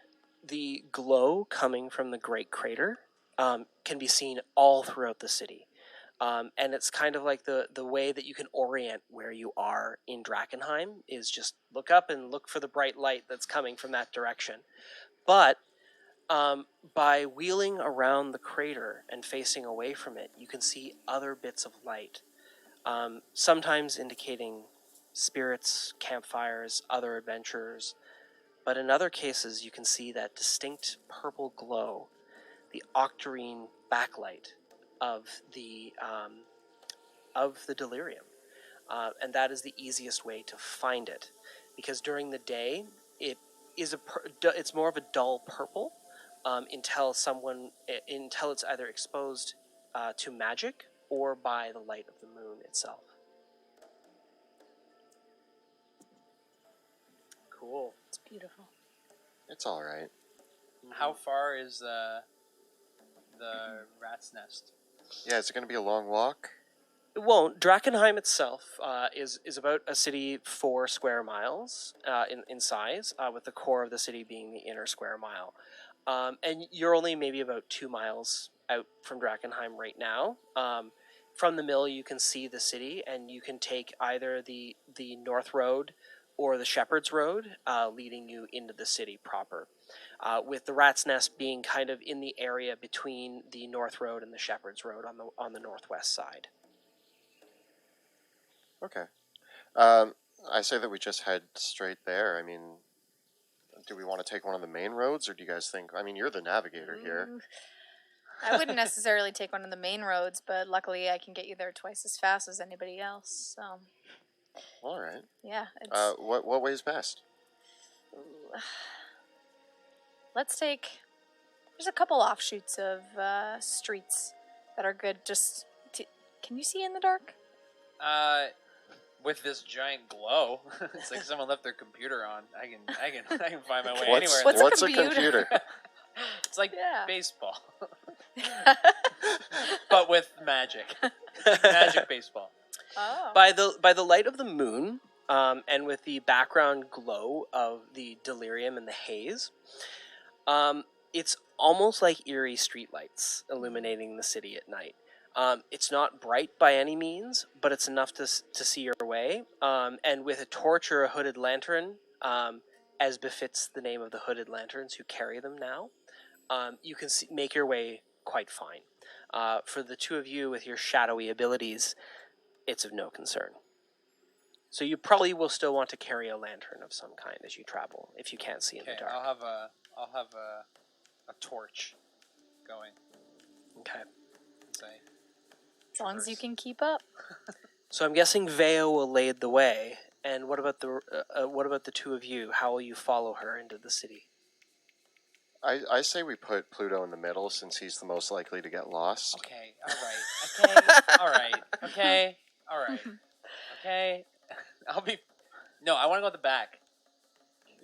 the glow coming from the Great Crater can be seen all throughout the city. And it's kind of like the way that you can orient where you are in Drakenheim is just look up and look for the bright light that's coming from that direction. But by wheeling around the crater and facing away from it, you can see other bits of light, sometimes indicating spirits, campfires, other adventurers. But in other cases, you can see that distinct purple glow, the octarine backlight of the delirium, and that is the easiest way to find it, because during the day it's more of a dull purple until it's either exposed to magic or by the light of the moon itself. Cool. It's beautiful. It's all right. How far is the rat's nest? Yeah, is it going to be a long walk? It won't. Drakenheim itself is about a city 4 square miles in size, with the core of the city being the inner square mile. And you're only maybe about 2 miles out from Drakenheim right now. From the mill, you can see the city, and you can take either the North Road or the Shepherd's Road, leading you into the city proper. With the Rat's Nest being kind of in the area between the North Road and the Shepherd's Road on the northwest side. Okay. I say that we just head straight there. I mean, do we want to take one of the main roads, or do you guys think... I mean, you're the navigator here. I wouldn't necessarily take one of the main roads, but luckily I can get you there twice as fast as anybody else. So, All right. yeah. It's, what way is best? let's take... There's a couple offshoots of streets that are good. Can you see in the dark? With this giant glow, it's like someone left their computer on. I can find my way What's anywhere. What's a a computer? It's like Yeah. baseball, but with magic. Magic baseball. Oh. By the light of the moon, and with the background glow of the delirium and the haze, it's almost like eerie streetlights illuminating the city at night. It's not bright by any means, but it's enough to see your way. And with a torch or a hooded lantern, as befits the name of the hooded lanterns who carry them now, you can make your way quite fine. For the two of you with your shadowy abilities, it's of no concern. So you probably will still want to carry a lantern of some kind as you travel, if you can't see in the dark. I'll have a torch going. Okay. As long as you can keep up. So I'm guessing Veo will lead the way. And what about the two of you? How will you follow her into the city? I say we put Pluto in the middle, since he's the most likely to get lost. Okay. All right. Okay. All right. Okay. All right. Okay. No, I want to go at the back.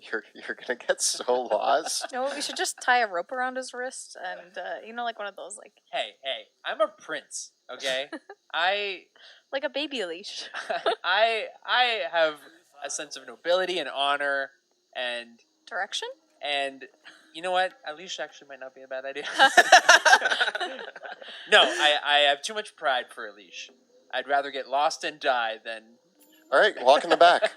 You're gonna get so lost. You know what? We should just tie a rope around his wrist and, like one of those, like... Hey, I'm a prince, okay? Like a baby leash. I have a sense of nobility and honor and... Direction? And you know what? A leash actually might not be a bad idea. No, I have too much pride for a leash. I'd rather get lost and die than... All right, walk in the back.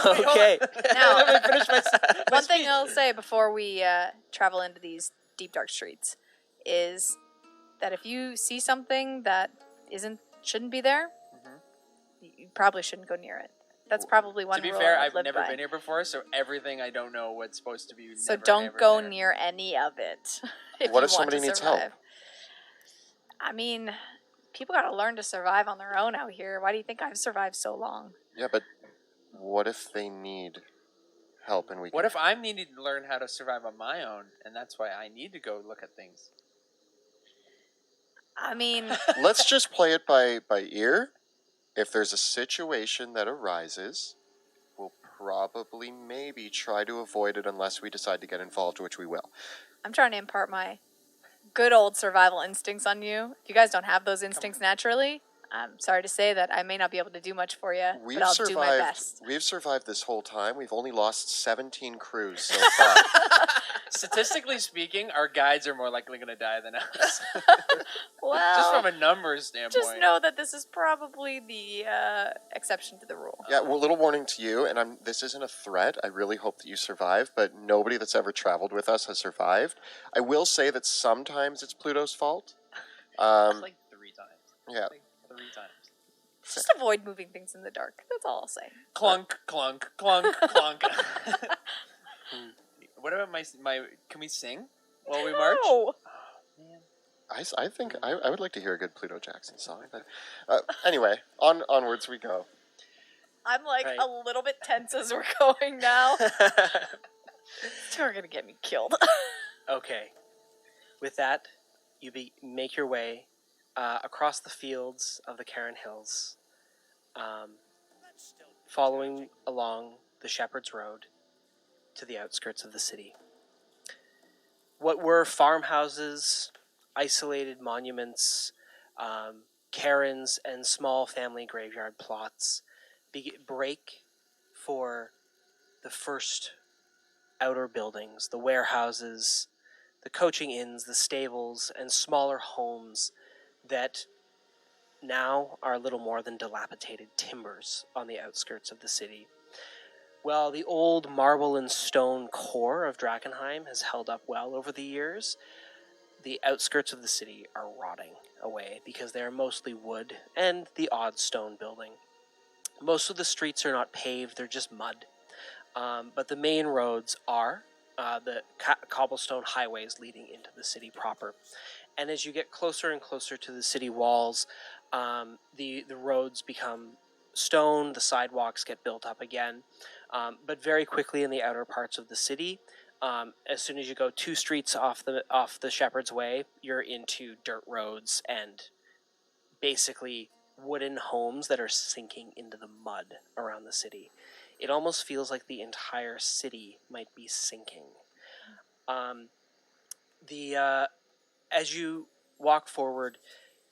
Okay. Now, Let me finish my one thing speech. I'll say before we travel into these deep, dark streets is that if you see something that shouldn't be there, you probably shouldn't go near it. That's probably one To be rule fair, I've I've lived never by. been here before, so everything I don't know what's supposed to be. So never, don't never go there. near any of it. If What you if want somebody to needs survive. help? I mean, people got to learn to survive on their own out here. Why do you think I've survived so long? Yeah, but what if they need help and we What can... if I'm needing to learn how to survive on my own, and that's why I need to go look at things? I mean, Let's just play it by ear. If there's a situation that arises, we'll probably maybe try to avoid it unless we decide to get involved, which we will. I'm trying to impart my good old survival instincts on you. If you guys don't have those instincts naturally, I'm sorry to say that I may not be able to do much for you, but I'll do my best. We've survived this whole time. We've only lost 17 crews so far. Statistically speaking, our guides are more likely going to die than us. Well, Just from a numbers standpoint. just know that this is probably the exception to the rule. Yeah, well, little warning to you, and this isn't a threat. I really hope that you survive, but nobody that's ever traveled with us has survived. I will say that sometimes it's Pluto's fault. Like 3 times. Yeah. Like 3 times. Just avoid moving things in the dark. That's all I'll say. Clunk, clunk, clunk, clunk. What about my? Can we sing while we march? No. I think I would like to hear a good Pluto Jackson song. But, anyway, onwards we go. I'm like Right. a little bit tense as we're going now. You're gonna get me killed. Okay. With that, you make your way across the fields of the Cairn Hills, following along the Shepherd's Road to the outskirts of the city. What were farmhouses, isolated monuments, cairns, and small family graveyard plots break for the first outer buildings, the warehouses, the coaching inns, the stables, and smaller homes that now are little more than dilapidated timbers on the outskirts of the city. Well, the old marble and stone core of Drakenheim has held up well over the years. The outskirts of the city are rotting away because they are mostly wood and the odd stone building. Most of the streets are not paved, they're just mud. But the main roads are the cobblestone highways leading into the city proper. And as you get closer and closer to the city walls, the roads become stone, the sidewalks get built up again. But very quickly in the outer parts of the city, as soon as you go 2 streets off the Shepherd's Way, you're into dirt roads and basically wooden homes that are sinking into the mud around the city. It almost feels like the entire city might be sinking. As you walk forward,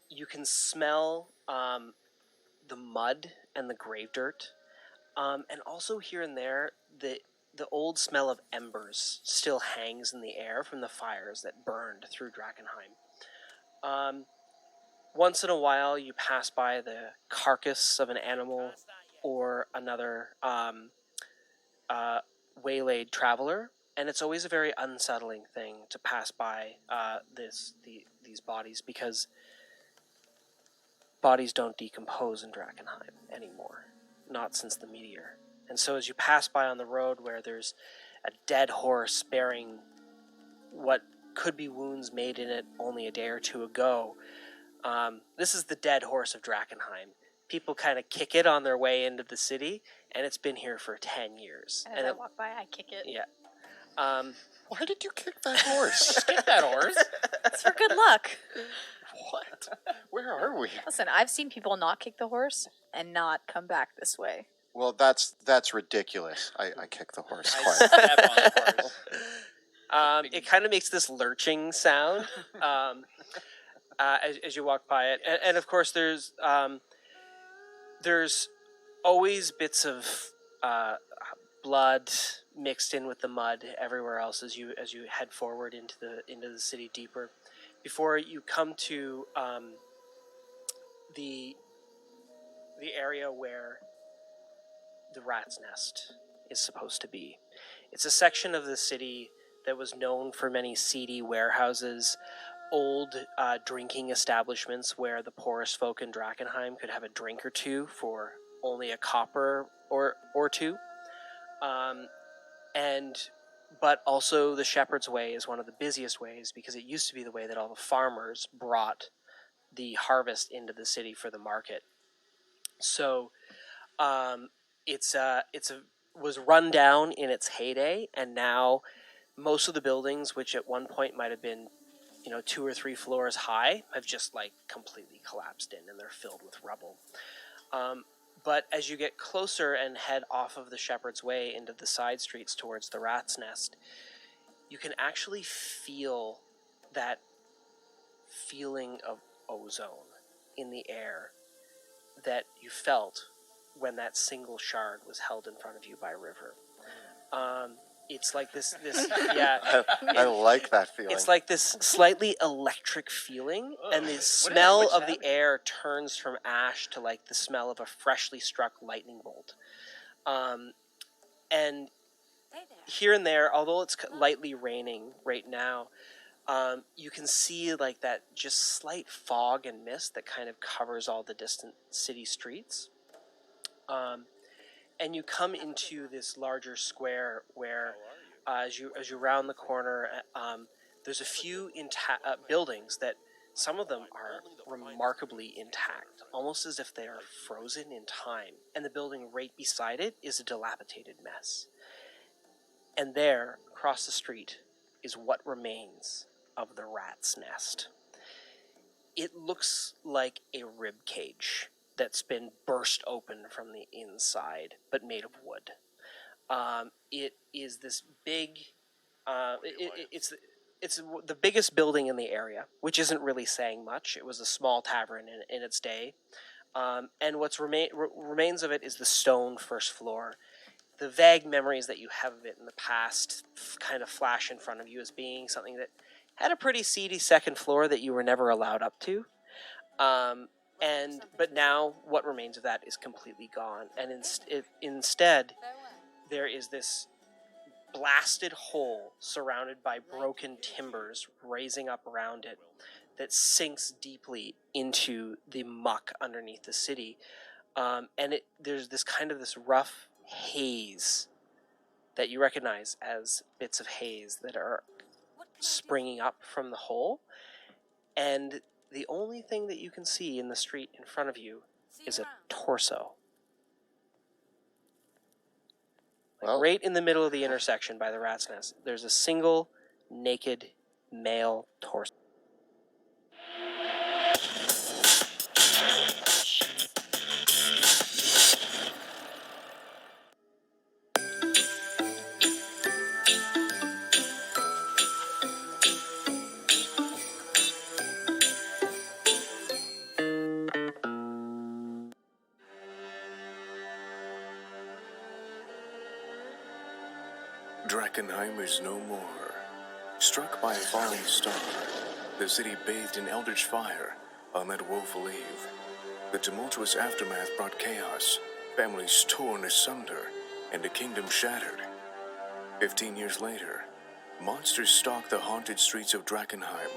you can smell the mud and the grave dirt, and also here and there the old smell of embers still hangs in the air from the fires that burned through Drakenheim. Once in a while, you pass by the carcass of an animal or another waylaid traveler, and it's always a very unsettling thing to pass by these bodies, because bodies don't decompose in Drakenheim anymore, not since the meteor. And so as you pass by on the road where there's a dead horse bearing what could be wounds made in it only a day or 2 ago, this is the dead horse of Drakenheim. People kind of kick it on their way into the city, and it's been here for 10 years. And as I walk by, I kick it. Yeah. Why did you kick that horse? Kick that horse. It's for good luck. What? Where are we? Listen, I've seen people not kick the horse and not come back this way. Well, that's ridiculous. I kick the horse I quite. step on the horse. It kind of makes this lurching sound as you walk by it, and of course there's always bits of blood mixed in with the mud everywhere else as you head forward into the city deeper, before you come to the area where the rat's nest is supposed to be. It's a section of the city that was known for many seedy warehouses, old drinking establishments where the poorest folk in Drakenheim could have a drink or two for only a copper or two. But also the Shepherd's Way is one of the busiest ways, because it used to be the way that all the farmers brought the harvest into the city for the market. So was run down in its heyday, and now most of the buildings, which at one point might have been 2 or 3 floors high have just like completely collapsed in, and they're filled with rubble. But as you get closer and head off of the Shepherd's Way into the side streets towards the Rat's Nest, you can actually feel that feeling of ozone in the air that you felt when that single shard was held in front of you by River. It's like this yeah. I like that feeling. It's like this slightly electric feeling, and the smell of the air turns from ash to like the smell of a freshly struck lightning bolt. And here and there, although it's lightly raining right now, you can see like that just slight fog and mist that kind of covers all the distant city streets. And you come into this larger square where, as you round the corner, there's a few buildings that some of them are remarkably intact, almost as if they are frozen in time. And the building right beside it is a dilapidated mess. And there, across the street, is what remains of the Rat's Nest. It looks like a rib cage that's been burst open from the inside, but made of wood. It is this big. It's the biggest building in the area, which isn't really saying much. It was a small tavern in its day, and what's remains of it is the stone first floor. The vague memories that you have of it in the past kind of flash in front of you as being something that had a pretty seedy second floor that you were never allowed up to. But now what remains of that is completely gone. And instead, there is this blasted hole surrounded by broken timbers raising up around it that sinks deeply into the muck underneath the city. And there's this rough haze that you recognize as bits of haze that are springing up from the hole. And the only thing that you can see in the street in front of you is a torso. Right in the middle of the intersection by the Rat's Nest, there's a single naked male torso. Drakenheim is no more. Struck by a falling star, the city bathed in eldritch fire amid woeful eve. The tumultuous aftermath brought chaos, families torn asunder, and a kingdom shattered. 15 years later, monsters stalk the haunted streets of Drakenheim.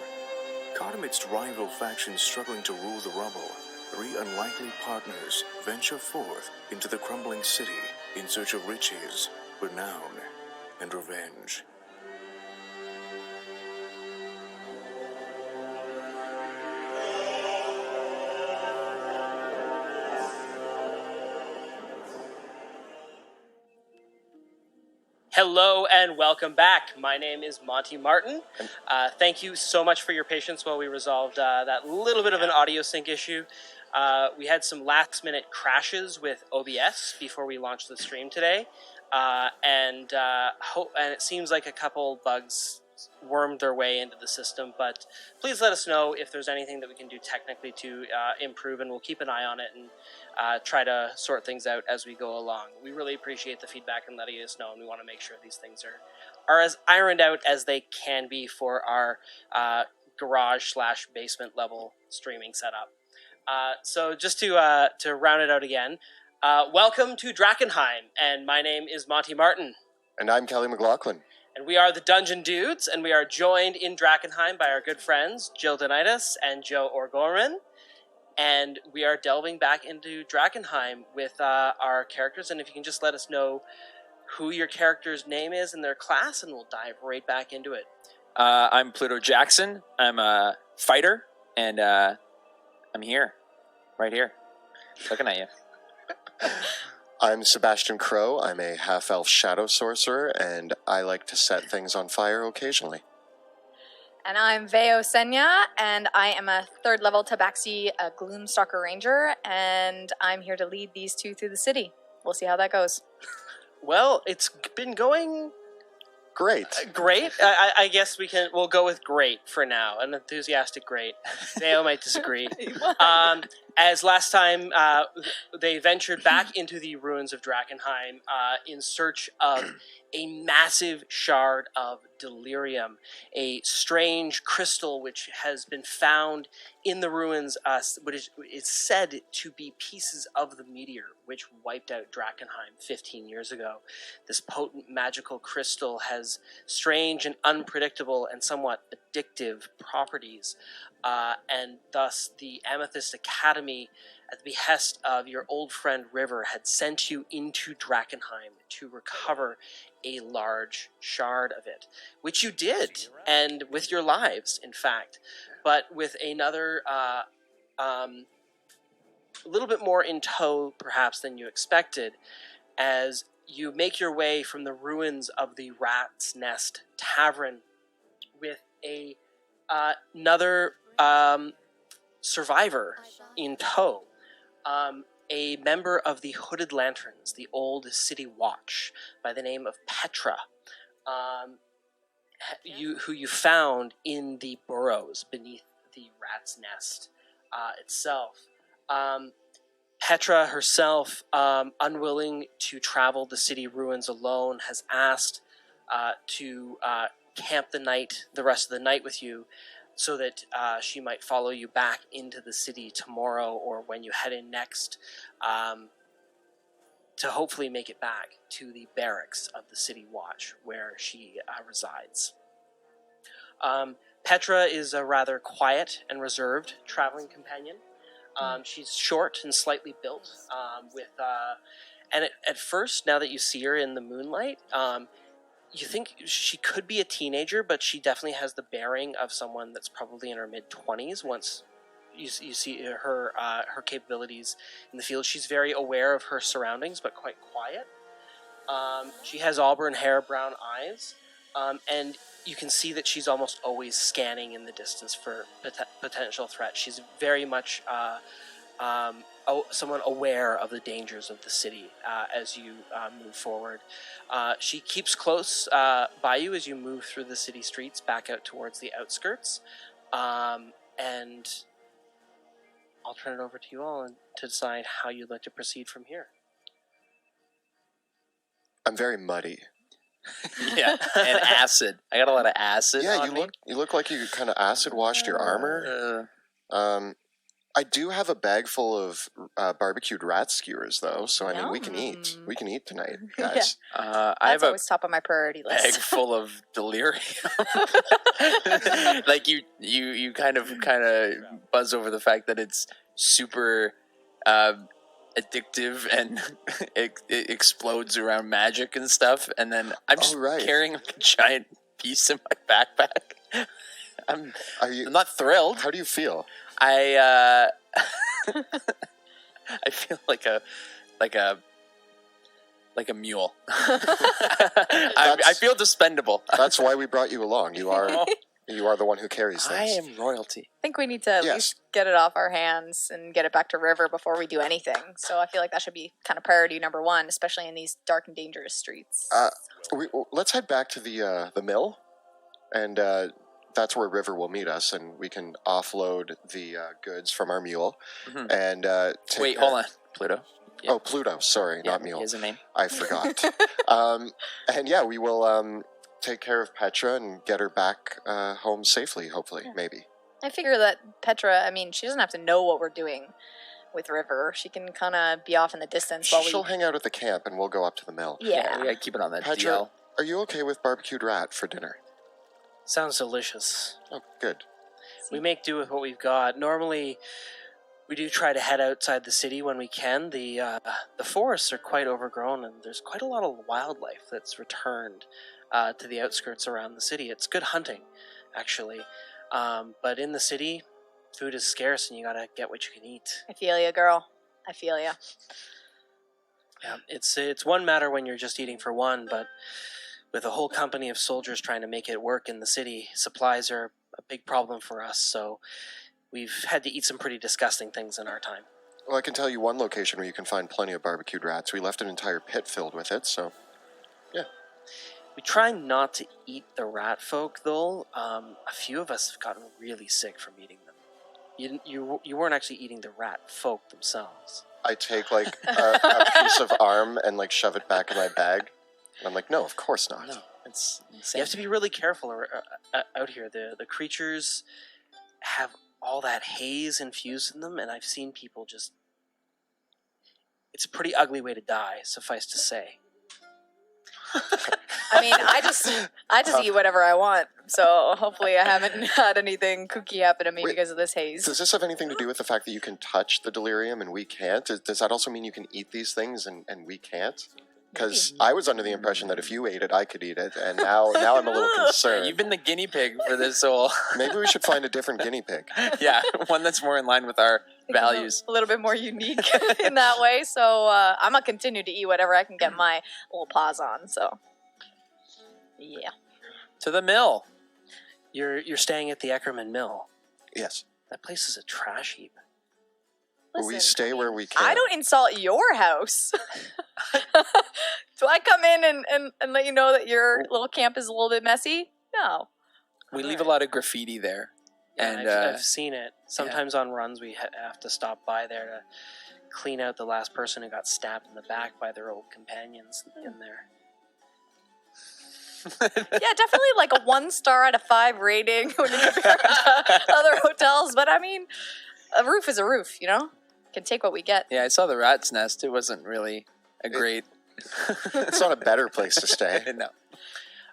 Caught amidst rival factions struggling to rule the rubble, 3 unlikely partners venture forth into the crumbling city in search of riches, renown, and revenge. Hello and welcome back. My name is Monty Martin. Thank you so much for your patience while we resolved that little bit of an audio sync issue. We had some last-minute crashes with OBS before we launched the stream today, and it seems like a couple bugs wormed their way into the system, but please let us know if there's anything that we can do technically to improve, and we'll keep an eye on it and try to sort things out as we go along. We really appreciate the feedback and letting us know, and we want to make sure these things are as ironed out as they can be for our garage/basement level streaming setup. So just to round it out again, welcome to Drakenheim, and my name is Monty Martin. And I'm Kelly McLaughlin. And we are the Dungeon Dudes, and we are joined in Drakenheim by our good friends, Jill Denitis and Joe O'Gorman. And we are delving back into Drakenheim with our characters, and if you can just let us know who your character's name is and their class, and we'll dive right back into it. I'm Pluto Jackson. I'm a fighter, and I'm here. Right here. Looking at you. I'm Sebastian Crow. I'm a half-elf shadow sorcerer, and I like to set things on fire occasionally. And I'm Veo Senya, and I am a 3rd level Tabaxi Gloomstalker Ranger, and I'm here to lead these two through the city. We'll see how that goes. Well, it's been going Great. great. I guess we'll go with great for now. An enthusiastic great. Dale might disagree. As last time, they ventured back into the ruins of Drakenheim in search of a massive shard of delirium, a strange crystal which has been found in the ruins, which is said to be pieces of the meteor which wiped out Drakenheim 15 years ago. This potent magical crystal has strange and unpredictable and somewhat addictive properties, and thus the Amethyst Academy, at the behest of your old friend River, had sent you into Drakenheim to recover a large shard of it, which you did, and with your lives, in fact, but with another a little bit more in tow, perhaps, than you expected, as you make your way from the ruins of the Rat's Nest Tavern with another survivor in tow, a member of the Hooded Lanterns, the old city watch, by the name of Petra, who you found in the burrows beneath the Rat's Nest itself. Petra herself, unwilling to travel the city ruins alone, has asked to camp the rest of the night with you, so that she might follow you back into the city tomorrow or when you head in next, to hopefully make it back to the barracks of the City Watch, where she resides. Petra is a rather quiet and reserved traveling companion. She's short and slightly built, and at first, now that you see her in the moonlight, you think she could be a teenager, but she definitely has the bearing of someone that's probably in her mid-20s. Once you see her capabilities in the field, she's very aware of her surroundings, but quite quiet. She has auburn hair, brown eyes, and you can see that she's almost always scanning in the distance for potential threats. She's very much someone aware of the dangers of the city as you move forward. She keeps close by you as you move through the city streets back out towards the outskirts. And I'll turn it over to you all to decide how you'd like to proceed from here. I'm very muddy. Yeah, and acid. I got a lot of acid. Yeah, on me. you look like you kind of acid washed your armor. I do have a bag full of barbecued rat skewers, though, so I mean, we can eat. We can eat tonight, guys. I That's have a always top of my priority list. bag full of delirium. Like you kind of buzz over the fact that it's super addictive and it explodes around magic and stuff, and then I'm just carrying like a giant piece in my backpack. I'm not thrilled. How do you feel? I feel like a mule. I feel dispendable. That's why we brought you along. You are the one who carries things. I am royalty. I think we need to at least get it off our hands and get it back to River before we do anything. So I feel like that should be kind of priority number one, especially in these dark and dangerous streets. Let's head back to the mill, and that's where River will meet us, and we can offload the goods from our mule. Mm-hmm. And wait, hold on, Pluto. Yeah. Oh, Pluto. Sorry, not mule. He has a name. I forgot. And yeah, we will take care of Petra and get her back home safely, hopefully, maybe. I figure that Petra, I mean, she doesn't have to know what we're doing with River. She can kind of be off in the distance while She'll hang out at the camp, and we'll go up to the mill. Yeah. We gotta keep it on that Petra, DL. are you okay with barbecued rat for dinner? Sounds delicious. Oh, good. We make do with what we've got. Normally, we do try to head outside the city when we can. The forests are quite overgrown, and there's quite a lot of wildlife that's returned to the outskirts around the city. It's good hunting, actually. But in the city, food is scarce, and you gotta get what you can eat. I feel ya, girl. I feel ya. Yeah, it's one matter when you're just eating for one, but with a whole company of soldiers trying to make it work in the city, supplies are a big problem for us. So we've had to eat some pretty disgusting things in our time. Well, I can tell you one location where you can find plenty of barbecued rats. We left an entire pit filled with it, so yeah. We try not to eat the rat folk, though. A few of us have gotten really sick from eating them. You weren't actually eating the rat folk themselves. I take like a piece of arm and like shove it back in my bag. And I'm like, no, of course not. No, it's insane. You have to be really careful out here. The creatures have all that haze infused in them, and I've seen people just... It's a pretty ugly way to die, suffice to say. I mean, I just eat whatever I want, so hopefully I haven't had anything kooky happen to me because of this haze. Does this have anything to do with the fact that you can touch the delirium and we can't? Does that also mean you can eat these things and we can't? Because I was under the impression that if you ate it, I could eat it, and now I'm a little concerned. You've been the guinea pig for this whole... Maybe we should find a different guinea pig. Yeah, one that's more in line with our values. A little bit more unique in that way, so I'm going to continue to eat whatever I can get my little paws on, so... Yeah. To the mill. You're staying at the Eckerman Mill. Yes. That place is a trash heap. Listen, we stay where we can. I don't insult your house. Do I come in and let you know that your little camp is a little bit messy? No. We leave a lot of graffiti there. Yeah, And I've seen it. Sometimes on runs we have to stop by there to clean out the last person who got stabbed in the back by their old companions in there. Yeah, definitely like a 1 star out of 5 rating when you compare it to other hotels. But I mean, a roof is a roof, you know? Can take what we get. yeah, I saw the rat's nest. It wasn't really a great... It's not a better place to stay. No.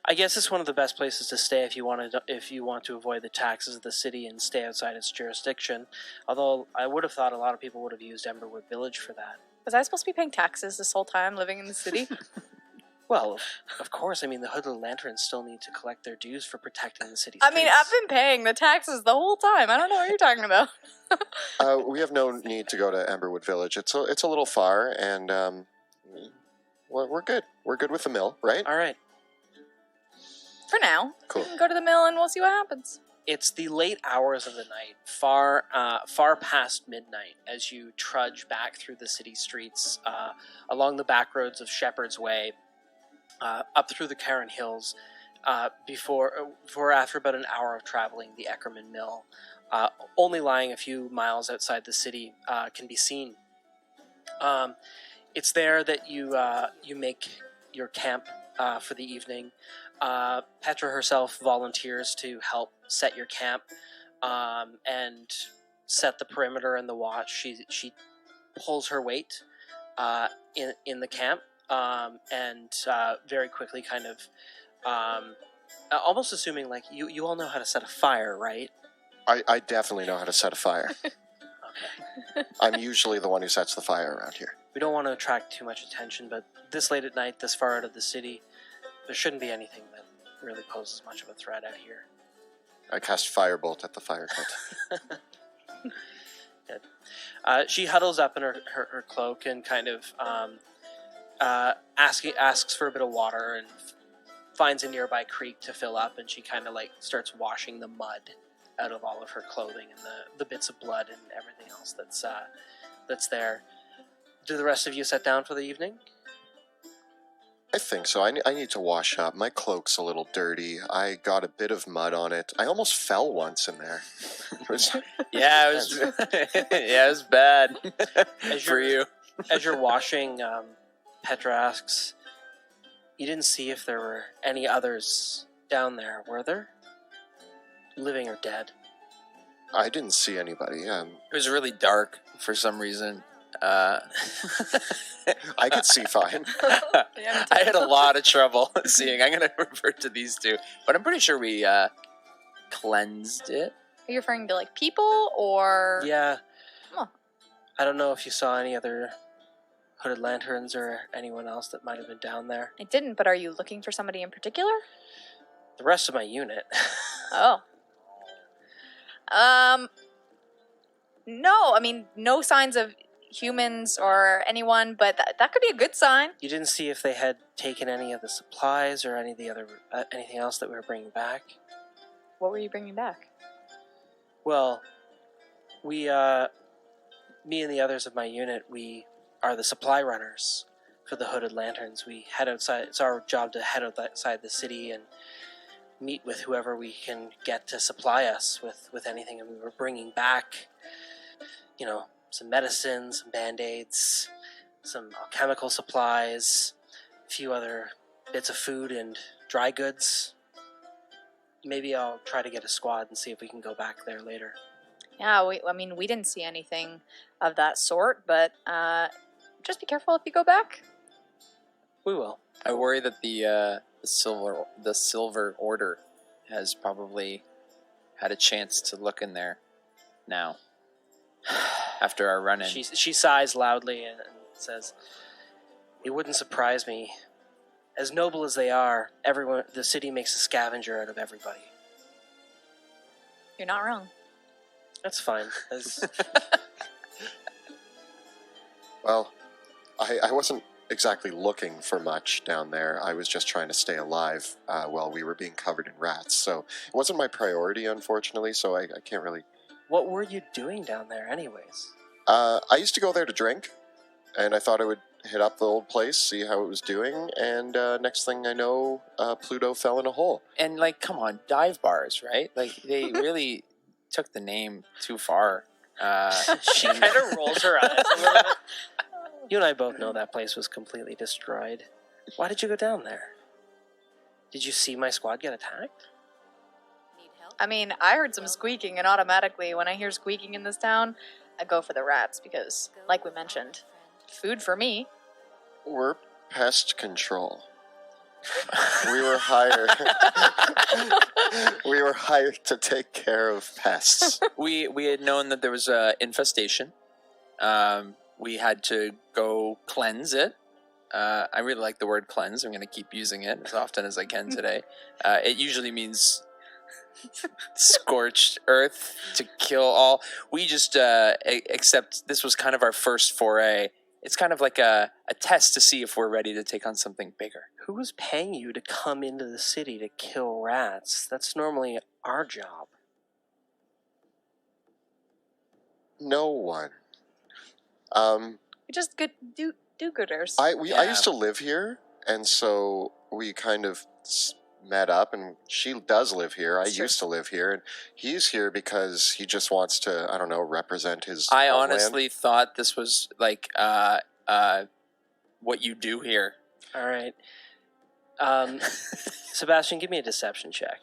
I guess it's one of the best places to stay if you want to avoid the taxes of the city and stay outside its jurisdiction. Although I would have thought a lot of people would have used Emberwood Village for that. Was I supposed to be paying taxes this whole time living in the city? Well, of course. I mean, the Hooded Lanterns still need to collect their dues for protecting the city. I mean, I've been paying the taxes the whole time. I don't know what you're talking about. We have no need to go to Emberwood Village. It's a little far, and we're good. We're good with the mill, right? All right. For now. Cool. We can go to the mill and we'll see what happens. It's the late hours of the night, far past midnight, as you trudge back through the city streets, along the back roads of Shepherd's Way, up through the Cairn Hills, before after about an hour of traveling, the Eckerman Mill, only lying a few miles outside the city, can be seen. It's there that you make your camp for the evening. Petra herself volunteers to help set your camp and set the perimeter and the watch. She pulls her weight in the camp and very quickly kind of almost assuming like you all know how to set a fire, right? I definitely know how to set a fire. Okay. I'm usually the one who sets the fire around here. We don't want to attract too much attention, but this late at night, this far out of the city, there shouldn't be anything that really poses much of a threat out here. I cast Firebolt at the fire pit. Good. She huddles up in her cloak and kind of asks for a bit of water and finds a nearby creek to fill up, and she kind of like starts washing the mud out of all of her clothing and the bits of blood and everything else that's there. Do the rest of you sit down for the evening? I think so. I need to wash up. My cloak's a little dirty. I got a bit of mud on it. I almost fell once in there. Yeah, it was. Yeah, it was bad for you. As you're washing, Petra asks, "You didn't see if there were any others down there, were there? Living or dead?" I didn't see anybody. It was really dark for some reason. I could see fine. I had a lot of trouble seeing. I'm going to revert to these two, but I'm pretty sure we cleansed it. Are you referring to like people or? Yeah. Oh. I don't know if you saw any other Hooded Lanterns or anyone else that might have been down there. I didn't, but are you looking for somebody in particular? The rest of my unit. Oh. No, I mean, no signs of humans or anyone, but that could be a good sign. You didn't see if they had taken any of the supplies or any of the other anything else that we were bringing back? What were you bringing back? Well, we, me and the others of my unit, we are the supply runners for the Hooded Lanterns. We head outside. It's our job to head outside the city and meet with whoever we can get to supply us with anything. And we were bringing back, some medicines, some Band-Aids, some alchemical supplies, a few other bits of food and dry goods. Maybe I'll try to get a squad and see if we can go back there later. Yeah, we didn't see anything of that sort, but just be careful if you go back. We will. I worry that the Silver Order has probably had a chance to look in there now. After our run-in. She sighs loudly and says, "It wouldn't surprise me. As noble as they are, the city makes a scavenger out of everybody." You're not wrong. That's fine. Well, I wasn't exactly looking for much down there. I was just trying to stay alive while we were being covered in rats. So it wasn't my priority, unfortunately, so I can't really... What were you doing down there anyways? I used to go there to drink, and I thought I would hit up the old place, see how it was doing, and next thing I know, Pluto fell in a hole. And, come on, dive bars, right? They really took the name too far. She kind of rolls her eyes a little bit. You and I both know that place was completely destroyed. Why did you go down there? Did you see my squad get attacked? I mean, I heard some squeaking, and automatically, when I hear squeaking in this town, I go for the rats because, like we mentioned, food for me. We're pest control. We were hired. We were hired to take care of pests. We had known that there was an infestation. We had to go cleanse it. I really like the word cleanse. I'm going to keep using it as often as I can today. It usually means scorched earth to kill all. We just except this was kind of our first foray. It's kind of like a test to see if we're ready to take on something bigger. Who was paying you to come into the city to kill rats? That's normally our job. No one. You're just good do-gooders. I used to live here, and so we kind of met up, and she does live here. I used to live here, and he's here because he just wants to, I don't know, represent his I homeland. honestly thought this was what you do here. All right. Sebastian, give me a deception check.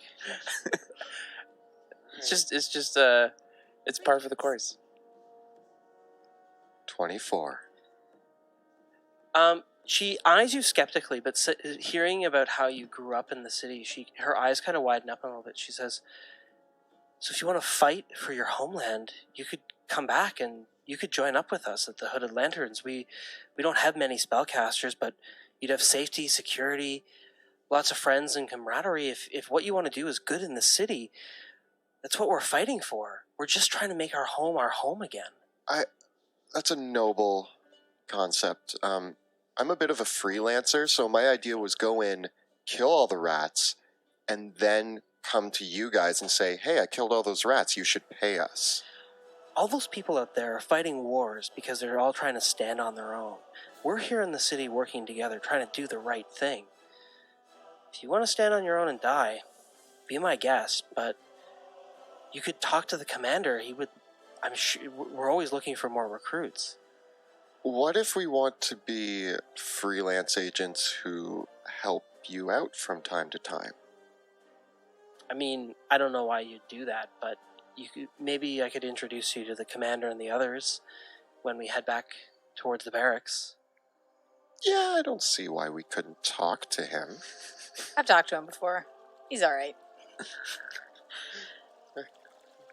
It's par for the course. 24. She eyes you skeptically, but hearing about how you grew up in the city, her eyes kind of widen up a little bit. She says, "So if you want to fight for your homeland, you could come back and you could join up with us at the Hooded Lanterns. We don't have many spellcasters, but you'd have safety, security, lots of friends and camaraderie. If what you want to do is good in the city, that's what we're fighting for. We're just trying to make our home again." That's a noble concept. I'm a bit of a freelancer, so my idea was go in, kill all the rats, and then come to you guys and say, "Hey, I killed all those rats. You should pay us." All those people out there are fighting wars because they're all trying to stand on their own. We're here in the city working together, trying to do the right thing. If you want to stand on your own and die, be my guest, but you could talk to the commander. I'm sure we're always looking for more recruits. What if we want to be freelance agents who help you out from time to time? I mean, I don't know why you'd do that, but maybe I could introduce you to the commander and the others when we head back towards the barracks. Yeah, I don't see why we couldn't talk to him. I've talked to him before. He's all right.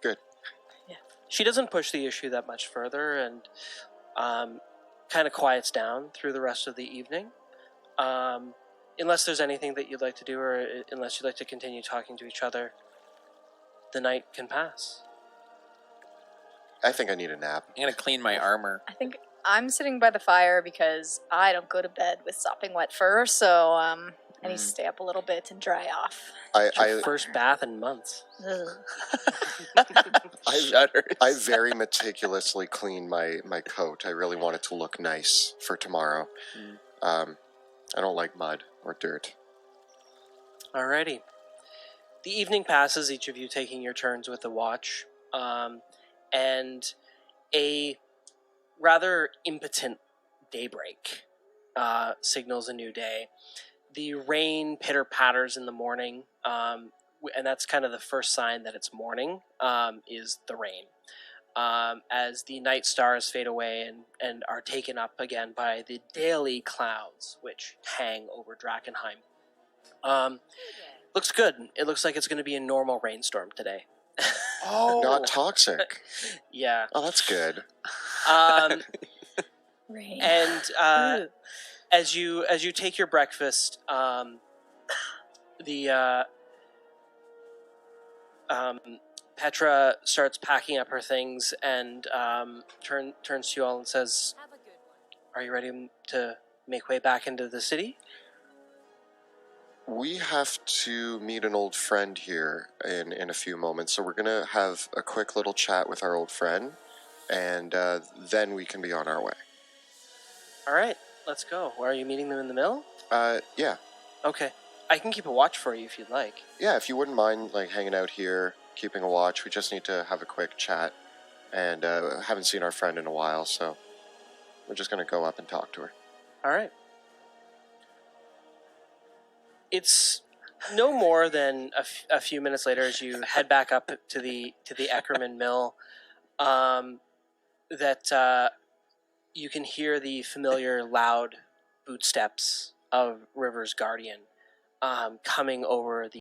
Good. Yeah. She doesn't push the issue that much further and kind of quiets down through the rest of the evening. Unless there's anything that you'd like to do or unless you'd like to continue talking to each other, the night can pass. I think I need a nap. I'm going to clean my armor. I think I'm sitting by the fire because I don't go to bed with sopping wet fur, so I need to stay up a little bit and dry off. It's your first bath in months. shudders. I very meticulously clean my coat. I really want it to look nice for tomorrow. I don't like mud or dirt. Alrighty. The evening passes, each of you taking your turns with the watch, and a rather impotent daybreak signals a new day. The rain pitter-patters in the morning, and that's kind of the first sign that it's morning, is the rain. As the night stars fade away and are taken up again by the daily clouds which hang over Drakenheim. Looks good. It looks like it's going to be a normal rainstorm today. Oh, Not toxic. Yeah. Oh, that's good. Rain. And as you take your breakfast, Petra starts packing up her things and turns to you all and says, Have a good one. "Are you ready to make way back into the city?" We have to meet an old friend here in a few moments, so we're going to have a quick little chat with our old friend, and then we can be on our way. All right, let's go. Are you meeting them in the mill? Yeah. Okay. I can keep a watch for you if you'd like. Yeah, if you wouldn't mind like hanging out here, keeping a watch. We just need to have a quick chat, and haven't seen our friend in a while, so we're just going to go up and talk to her. All right. It's no more than a few minutes later as you head back up to the Eckerman mill that you can hear the familiar loud bootsteps of River's Guardian coming over the